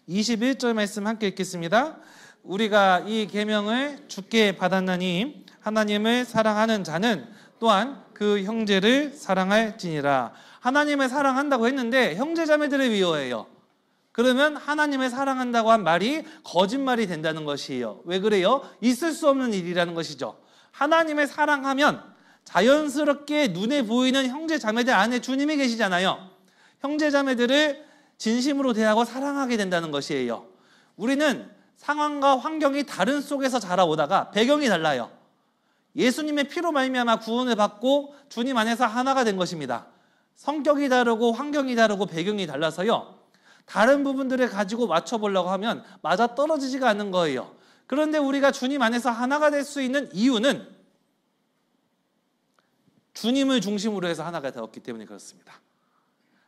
21절 말씀 함께 읽겠습니다. 우리가 이 계명을 주께 받았나니 하나님을 사랑하는 자는 또한 그 형제를 사랑할지니라. 하나님을 사랑한다고 했는데 형제 자매들을 미워해요. 그러면 하나님을 사랑한다고 한 말이 거짓말이 된다는 것이에요. 왜 그래요? 있을 수 없는 일이라는 것이죠. 하나님을 사랑하면 자연스럽게 눈에 보이는 형제 자매들 안에 주님이 계시잖아요. 형제 자매들을 진심으로 대하고 사랑하게 된다는 것이에요. 우리는 상황과 환경이 다른 속에서 자라오다가 배경이 달라요. 예수님의 피로 말미암아 구원을 받고 주님 안에서 하나가 된 것입니다. 성격이 다르고 환경이 다르고 배경이 달라서요. 다른 부분들을 가지고 맞춰보려고 하면 맞아떨어지지가 않는 거예요. 그런데 우리가 주님 안에서 하나가 될 수 있는 이유는 주님을 중심으로 해서 하나가 되었기 때문에 그렇습니다.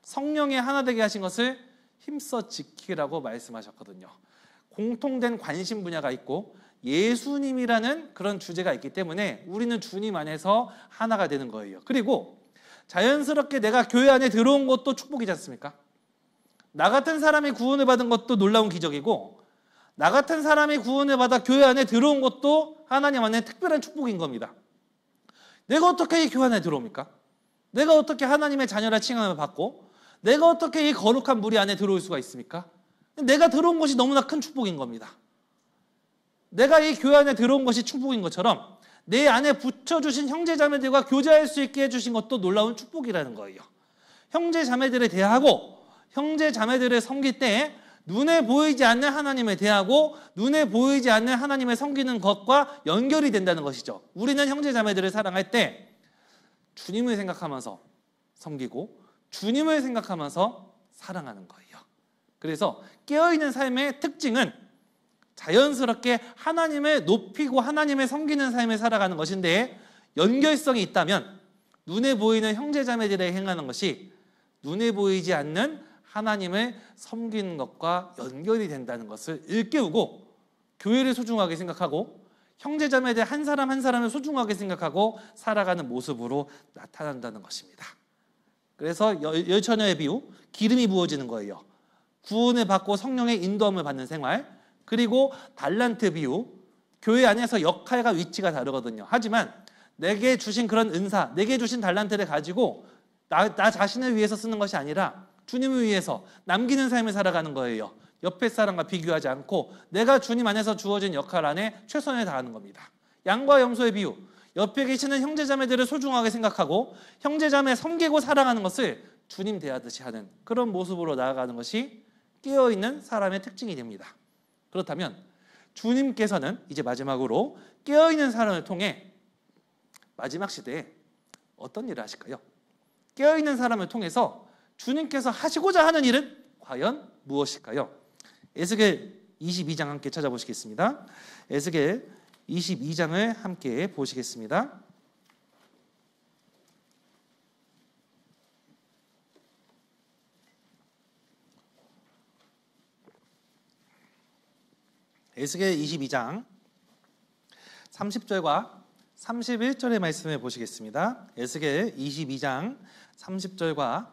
성령의 하나 되게 하신 것을 힘써 지키라고 말씀하셨거든요. 공통된 관심 분야가 있고 예수님이라는 그런 주제가 있기 때문에 우리는 주님 안에서 하나가 되는 거예요. 그리고 자연스럽게 내가 교회 안에 들어온 것도 축복이지 않습니까? 나 같은 사람이 구원을 받은 것도 놀라운 기적이고 나 같은 사람이 구원을 받아 교회 안에 들어온 것도 하나님 안에 특별한 축복인 겁니다. 내가 어떻게 이 교회 안에 들어옵니까? 내가 어떻게 하나님의 자녀라 칭함을 받고 내가 어떻게 이 거룩한 무리 안에 들어올 수가 있습니까? 내가 들어온 것이 너무나 큰 축복인 겁니다. 내가 이 교회 안에 들어온 것이 축복인 것처럼 내 안에 붙여주신 형제자매들과 교제할 수 있게 해주신 것도 놀라운 축복이라는 거예요. 형제자매들에 대하고 형제자매들을 섬길 때 눈에 보이지 않는 하나님을 대하고 눈에 보이지 않는 하나님을 섬기는 것과 연결이 된다는 것이죠. 우리는 형제자매들을 사랑할 때 주님을 생각하면서 섬기고 주님을 생각하면서 사랑하는 거예요. 그래서 깨어있는 삶의 특징은 자연스럽게 하나님을 높이고 하나님을 섬기는 삶을 살아가는 것인데 연결성이 있다면 눈에 보이는 형제자매들에 행하는 것이 눈에 보이지 않는 하나님을 섬기는 것과 연결이 된다는 것을 일깨우고 교회를 소중하게 생각하고 형제자매들 한 사람 한 사람을 소중하게 생각하고 살아가는 모습으로 나타난다는 것입니다. 그래서 열처녀의 비유, 기름이 부어지는 거예요. 구원을 받고 성령의 인도함을 받는 생활, 그리고 달란트 비유, 교회 안에서 역할과 위치가 다르거든요. 하지만 내게 주신 그런 은사, 내게 주신 달란트를 가지고 나 자신을 위해서 쓰는 것이 아니라 주님을 위해서 남기는 삶을 살아가는 거예요. 옆에 사람과 비교하지 않고 내가 주님 안에서 주어진 역할 안에 최선을 다하는 겁니다. 양과 염소의 비유, 옆에 계시는 형제자매들을 소중하게 생각하고 형제자매 섬기고 사랑하는 것을 주님 대하듯이 하는 그런 모습으로 나아가는 것이 깨어있는 사람의 특징이 됩니다. 그렇다면 주님께서는 이제 마지막으로 깨어있는 사람을 통해 마지막 시대에 어떤 일을 하실까요? 깨어있는 사람을 통해서 주님께서 하시고자 하는 일은 과연 무엇일까요? 에스겔 22장 함께 찾아보시겠습니다. 에스겔 22장을 함께 보시겠습니다. 에스겔 22장 30절과 31절의 말씀을 보시겠습니다. 에스겔 22장 30절과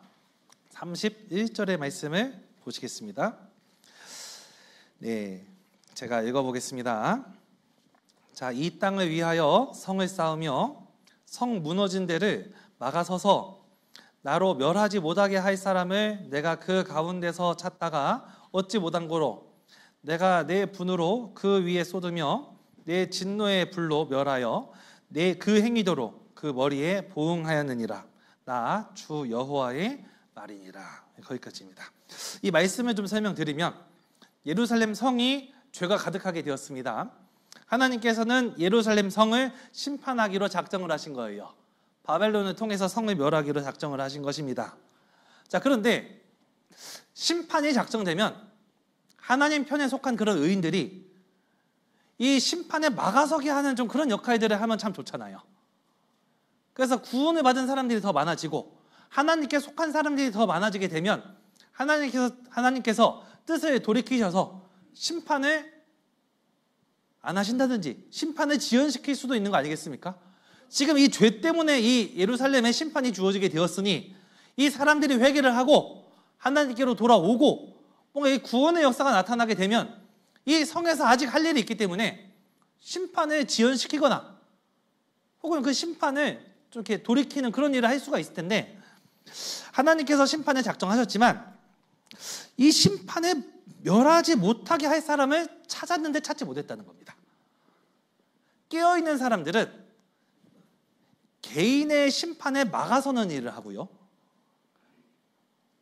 31절의 말씀을 보시겠습니다. 네, 제가 읽어보겠습니다. 자, 이 땅을 위하여 성을 쌓으며 성 무너진 데를 막아서서 나로 멸하지 못하게 할 사람을 내가 그 가운데서 찾다가 얻지 못한 고로 내가 내 분으로 그 위에 쏟으며 내 진노의 불로 멸하여 내 그 행위도로 그 머리에 보응하였느니라. 나 주 여호와의 말이니라. 거기까지입니다. 이 말씀을 좀 설명드리면 예루살렘 성이 죄가 가득하게 되었습니다. 하나님께서는 예루살렘 성을 심판하기로 작정을 하신 거예요. 바벨론을 통해서 성을 멸하기로 작정을 하신 것입니다. 자, 그런데 심판이 작정되면 하나님 편에 속한 그런 의인들이 이 심판에 막아서게 하는 좀 그런 역할들을 하면 참 좋잖아요. 그래서 구원을 받은 사람들이 더 많아지고 하나님께 속한 사람들이 더 많아지게 되면 하나님께서 뜻을 돌이키셔서 심판을 안 하신다든지 심판을 지연시킬 수도 있는 거 아니겠습니까? 지금 이 죄 때문에 이 예루살렘에 심판이 주어지게 되었으니 이 사람들이 회개를 하고 하나님께로 돌아오고 뭔가 이 구원의 역사가 나타나게 되면 이 성에서 아직 할 일이 있기 때문에 심판을 지연시키거나 혹은 그 심판을 좀 이렇게 돌이키는 그런 일을 할 수가 있을 텐데 하나님께서 심판을 작정하셨지만 이 심판에 멸하지 못하게 할 사람을 찾았는데 찾지 못했다는 겁니다. 깨어있는 사람들은 개인의 심판에 막아서는 일을 하고요,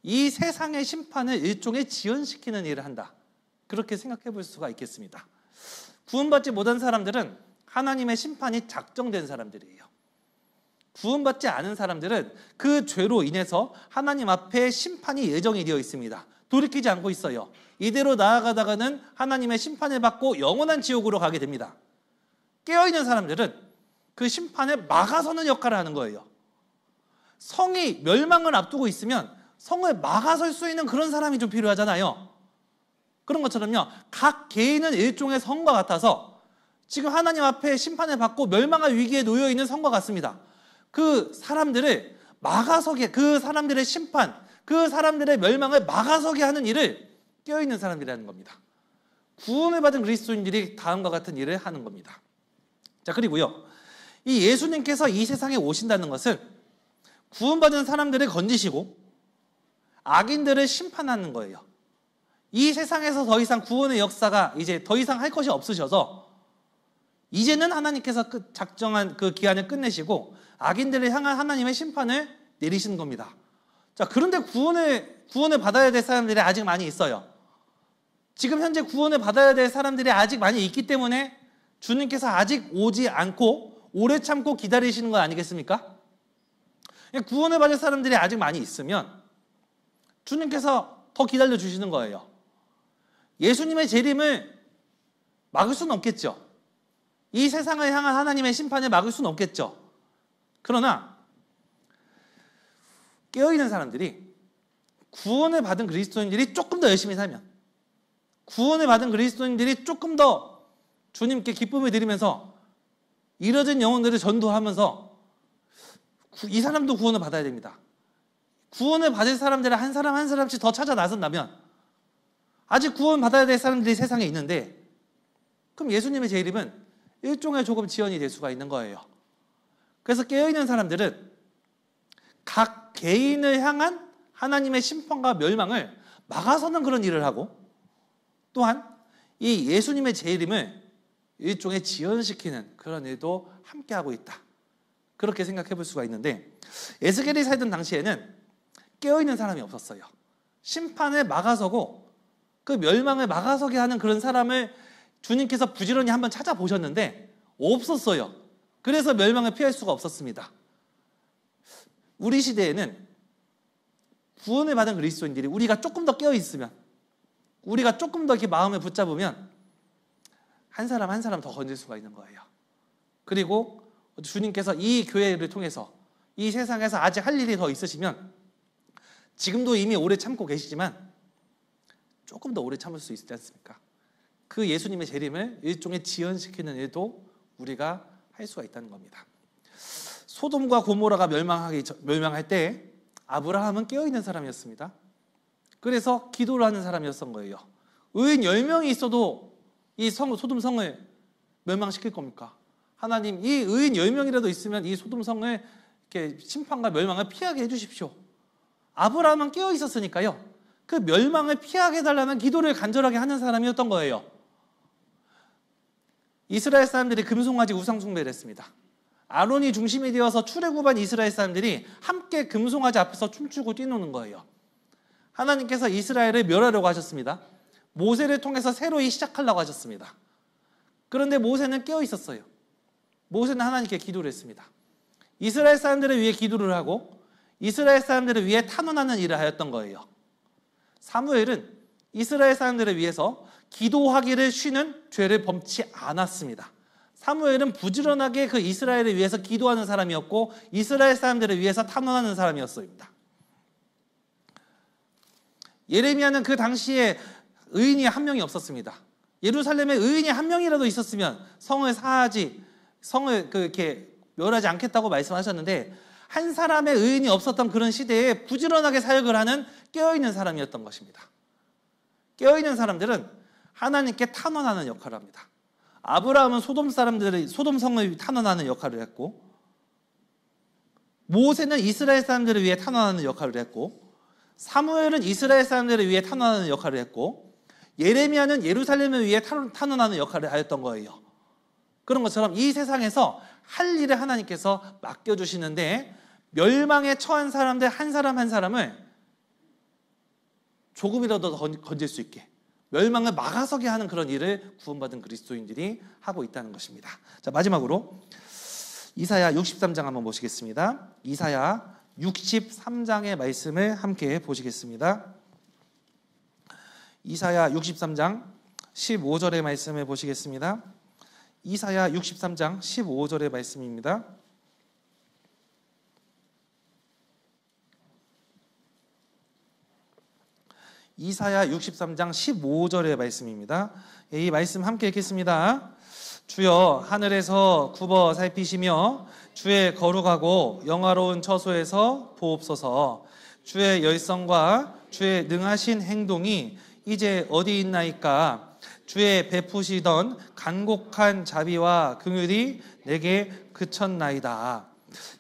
이 세상의 심판을 일종의 지연시키는 일을 한다. 그렇게 생각해 볼 수가 있겠습니다. 구원받지 못한 사람들은 하나님의 심판이 작정된 사람들이에요. 구원받지 않은 사람들은 그 죄로 인해서 하나님 앞에 심판이 예정이 되어 있습니다. 돌이키지 않고 있어요. 이대로 나아가다가는 하나님의 심판을 받고 영원한 지옥으로 가게 됩니다. 깨어있는 사람들은 그 심판을 막아서는 역할을 하는 거예요. 성이 멸망을 앞두고 있으면 성을 막아설 수 있는 그런 사람이 좀 필요하잖아요. 그런 것처럼요, 각 개인은 일종의 성과 같아서 지금 하나님 앞에 심판을 받고 멸망할 위기에 놓여 있는 성과 같습니다. 그 사람들을 막아서게, 그 사람들의 심판, 그 사람들의 멸망을 막아서게 하는 일을 깨어있는 사람들이 하는 겁니다. 구원을 받은 그리스도인들이 다음과 같은 일을 하는 겁니다. 자, 그리고요, 이 예수님께서 이 세상에 오신다는 것은 구원받은 사람들을 건지시고 악인들을 심판하는 거예요. 이 세상에서 더 이상 구원의 역사가 이제 더 이상 할 것이 없으셔서 이제는 하나님께서 작정한 그 기한을 끝내시고 악인들을 향한 하나님의 심판을 내리시는 겁니다. 자, 그런데 구원을 받아야 될 사람들이 아직 많이 있어요. 지금 현재 구원을 받아야 될 사람들이 아직 많이 있기 때문에 주님께서 아직 오지 않고 오래 참고 기다리시는 거 아니겠습니까? 구원을 받을 사람들이 아직 많이 있으면 주님께서 더 기다려 주시는 거예요. 예수님의 재림을 막을 수는 없겠죠. 이 세상을 향한 하나님의 심판을 막을 수는 없겠죠. 그러나 깨어있는 사람들이, 구원을 받은 그리스도인들이 조금 더 열심히 살면, 구원을 받은 그리스도인들이 조금 더 주님께 기쁨을 드리면서 잃어진 영혼들을 전도하면서 이 사람도 구원을 받아야 됩니다. 구원을 받을 사람들을 한 사람 한 사람씩 더 찾아 나선다면 아직 구원 받아야 될 사람들이 세상에 있는데, 그럼 예수님의 재림은 일종의 조금 지연이 될 수가 있는 거예요. 그래서 깨어있는 사람들은 각 개인을 향한 하나님의 심판과 멸망을 막아서는 그런 일을 하고, 또한 이 예수님의 재림을 일종의 지연시키는 그런 일도 함께 하고 있다. 그렇게 생각해 볼 수가 있는데, 에스겔이 살던 당시에는 깨어있는 사람이 없었어요. 심판을 막아서고 그 멸망을 막아서게 하는 그런 사람을 주님께서 부지런히 한번 찾아보셨는데 없었어요. 그래서 멸망을 피할 수가 없었습니다. 우리 시대에는 구원을 받은 그리스도인들이 우리가 조금 더 깨어있으면, 우리가 조금 더 이렇게 마음을 붙잡으면 한 사람 한 사람 더 건질 수가 있는 거예요. 그리고 주님께서 이 교회를 통해서 이 세상에서 아직 할 일이 더 있으시면, 지금도 이미 오래 참고 계시지만 조금 더 오래 참을 수 있지 않습니까? 그 예수님의 재림을 일종의 지연시키는 일도 우리가 할 수가 있다는 겁니다. 소돔과 고모라가 멸망할 때 아브라함은 깨어있는 사람이었습니다. 그래서 기도를 하는 사람이었던 거예요. 의인 10명이 있어도 이 소돔 성을 멸망시킬 겁니까? 하나님, 이 의인 10명이라도 있으면 이 소돔 성을 이렇게 심판과 멸망을 피하게 해주십시오. 아브라함은 깨어 있었으니까요. 그 멸망을 피하게 해달라는 기도를 간절하게 하는 사람이었던 거예요. 이스라엘 사람들이 금송아지 우상숭배를 했습니다. 아론이 중심이 되어서 출애굽한 이스라엘 사람들이 함께 금송아지 앞에서 춤추고 뛰노는 거예요. 하나님께서 이스라엘을 멸하려고 하셨습니다. 모세를 통해서 새로이 시작하려고 하셨습니다. 그런데 모세는 깨어 있었어요. 모세는 하나님께 기도를 했습니다. 이스라엘 사람들을 위해 기도를 하고 이스라엘 사람들을 위해 탄원하는 일을 하였던 거예요. 사무엘은 이스라엘 사람들을 위해서 기도하기를 쉬는 죄를 범치 않았습니다. 사무엘은 부지런하게 그 이스라엘을 위해서 기도하는 사람이었고 이스라엘 사람들을 위해서 탄원하는 사람이었습니다. 예레미야는 그 당시에 의인이 한 명이 없었습니다. 예루살렘에 의인이 한 명이라도 있었으면 성을 이렇게 멸하지 않겠다고 말씀하셨는데 한 사람의 의인이 없었던 그런 시대에 부지런하게 사역을 하는 깨어있는 사람이었던 것입니다. 깨어있는 사람들은 하나님께 탄원하는 역할을 합니다. 아브라함은 소돔 성을 탄원하는 역할을 했고 모세는 이스라엘 사람들을 위해 탄원하는 역할을 했고 사무엘은 이스라엘 사람들을 위해 탄원하는 역할을 했고 예레미야는 예루살렘을 위해 탄원하는 역할을 하였던 거예요. 그런 것처럼 이 세상에서 할 일을 하나님께서 맡겨주시는데 멸망에 처한 사람들 한 사람 한 사람을 조금이라도 더 건질 수 있게 멸망을 막아서게 하는 그런 일을 구원받은 그리스도인들이 하고 있다는 것입니다. 자, 마지막으로 이사야 63장 한번 보시겠습니다. 이사야 63장의 말씀을 함께 보시겠습니다. 이사야 63장 15절의 말씀을 보시겠습니다. 이사야 63장 15절의 말씀입니다. 이사야 63장 15절의 말씀입니다. 이 말씀 함께 읽겠습니다. 주여 하늘에서 굽어 살피시며 주의 거룩하고 영화로운 처소에서 보옵소서. 주의 열성과 주의 능하신 행동이 이제 어디 있나이까. 주의 베푸시던 간곡한 자비와 긍휼이 내게 그쳤나이다.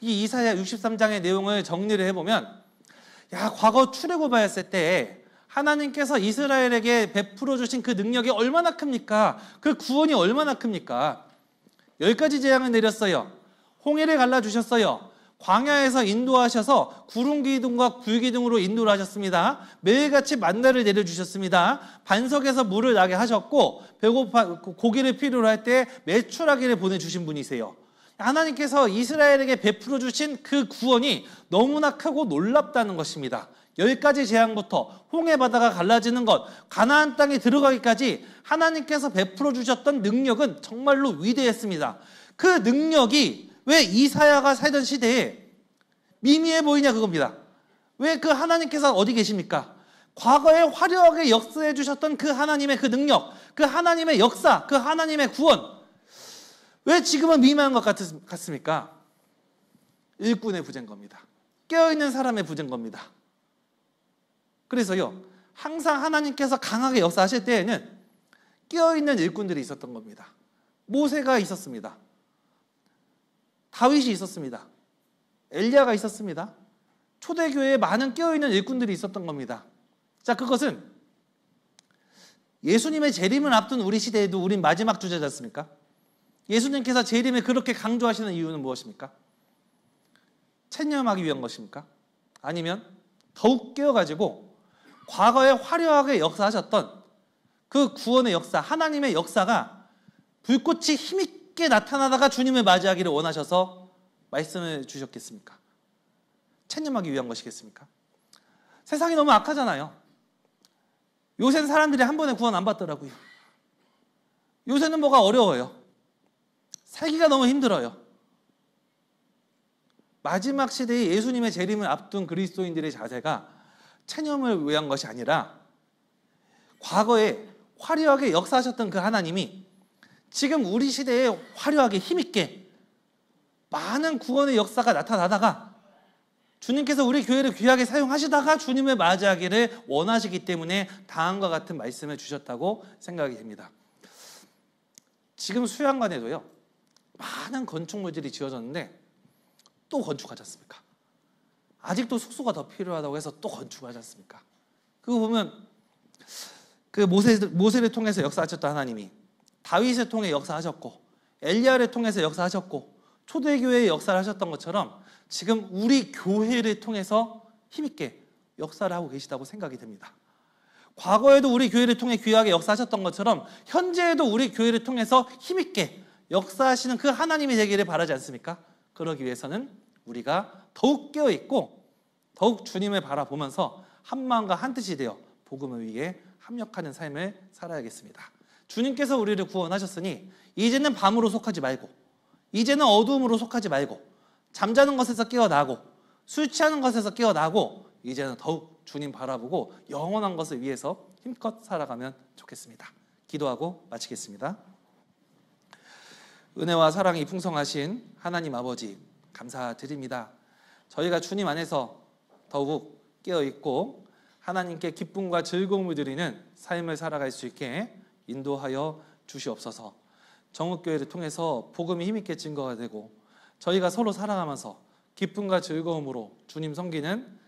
이 이사야 63장의 내용을 정리를 해보면 과거 출애굽하였을 때 하나님께서 이스라엘에게 베풀어 주신 그 능력이 얼마나 큽니까? 그 구원이 얼마나 큽니까? 10가지 재앙을 내렸어요. 홍해를 갈라주셨어요. 광야에서 인도하셔서 구름 기둥과 불 기둥으로 인도를 하셨습니다. 매일같이 만나를 내려주셨습니다. 반석에서 물을 나게 하셨고 고기를 필요로 할 때 메추라기를 보내주신 분이세요. 하나님께서 이스라엘에게 베풀어 주신 그 구원이 너무나 크고 놀랍다는 것입니다. 10가지 재앙부터 홍해 바다가 갈라지는 것, 가나안 땅에 들어가기까지 하나님께서 베풀어 주셨던 능력은 정말로 위대했습니다. 그 능력이 왜 이사야가 살던 시대에 미미해 보이냐 그겁니다. 왜 그 하나님께서 어디 계십니까? 과거에 화려하게 역사해 주셨던 그 하나님의 그 능력, 그 하나님의 역사, 그 하나님의 구원, 왜 지금은 미미한 것 같습니까? 일꾼의 부재인 겁니다. 깨어있는 사람의 부재인 겁니다. 그래서요, 항상 하나님께서 강하게 역사하실 때에는 깨어있는 일꾼들이 있었던 겁니다. 모세가 있었습니다. 다윗이 있었습니다. 엘리야가 있었습니다. 초대교회에 많은 깨어있는 일꾼들이 있었던 겁니다. 자, 그것은 예수님의 재림을 앞둔 우리 시대에도 우린 마지막 주제지 않습니까? 예수님께서 재림을 그렇게 강조하시는 이유는 무엇입니까? 체념하기 위한 것입니까? 아니면 더욱 깨어가지고 과거에 화려하게 역사하셨던 그 구원의 역사, 하나님의 역사가 불꽃이 힘있게 나타나다가 주님을 맞이하기를 원하셔서 말씀을 주셨겠습니까? 체념하기 위한 것이겠습니까? 세상이 너무 악하잖아요. 요새는 사람들이 한 번에 구원 안 받더라고요. 요새는 뭐가 어려워요. 살기가 너무 힘들어요. 마지막 시대에 예수님의 재림을 앞둔 그리스도인들의 자세가 체념을 위한 것이 아니라 과거에 화려하게 역사하셨던 그 하나님이 지금 우리 시대에 화려하게 힘있게 많은 구원의 역사가 나타나다가 주님께서 우리 교회를 귀하게 사용하시다가 주님을 맞이하기를 원하시기 때문에 다음과 같은 말씀을 주셨다고 생각이 됩니다. 지금 수양관에도요, 많은 건축물들이 지어졌는데 또 건축하지 않습니까? 아직도 숙소가 더 필요하다고 해서 또 건축하지 않습니까? 그거 보면 그 모세를 통해서 역사하셨던 하나님이 다윗을 통해 역사하셨고 엘리야를 통해서 역사하셨고 초대교회의 역사를 하셨던 것처럼 지금 우리 교회를 통해서 힘있게 역사를 하고 계시다고 생각이 됩니다. 과거에도 우리 교회를 통해 귀하게 역사하셨던 것처럼 현재에도 우리 교회를 통해서 힘있게 역사하시는 그 하나님이 되기를 바라지 않습니까? 그러기 위해서는 우리가 더욱 깨어있고 더욱 주님을 바라보면서 한마음과 한뜻이 되어 복음을 위해 합력하는 삶을 살아야겠습니다. 주님께서 우리를 구원하셨으니 이제는 밤으로 속하지 말고 이제는 어두움으로 속하지 말고 잠자는 것에서 깨어나고 술 취하는 것에서 깨어나고 이제는 더욱 주님 바라보고 영원한 것을 위해서 힘껏 살아가면 좋겠습니다. 기도하고 마치겠습니다. 은혜와 사랑이 풍성하신 하나님 아버지 감사드립니다. 저희가 주님 안에서 더욱 깨어있고 하나님께 기쁨과 즐거움을 드리는 삶을 살아갈 수 있게 인도하여 주시옵소서. 정읍교회를 통해서 복음이 힘있게 증거가 되고 저희가 서로 살아가면서 기쁨과 즐거움으로 주님 섬기는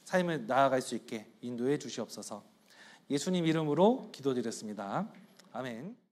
삶을 나아갈 수 있게 인도해 주시옵소서. 예수님 이름으로 기도드렸습니다. 아멘.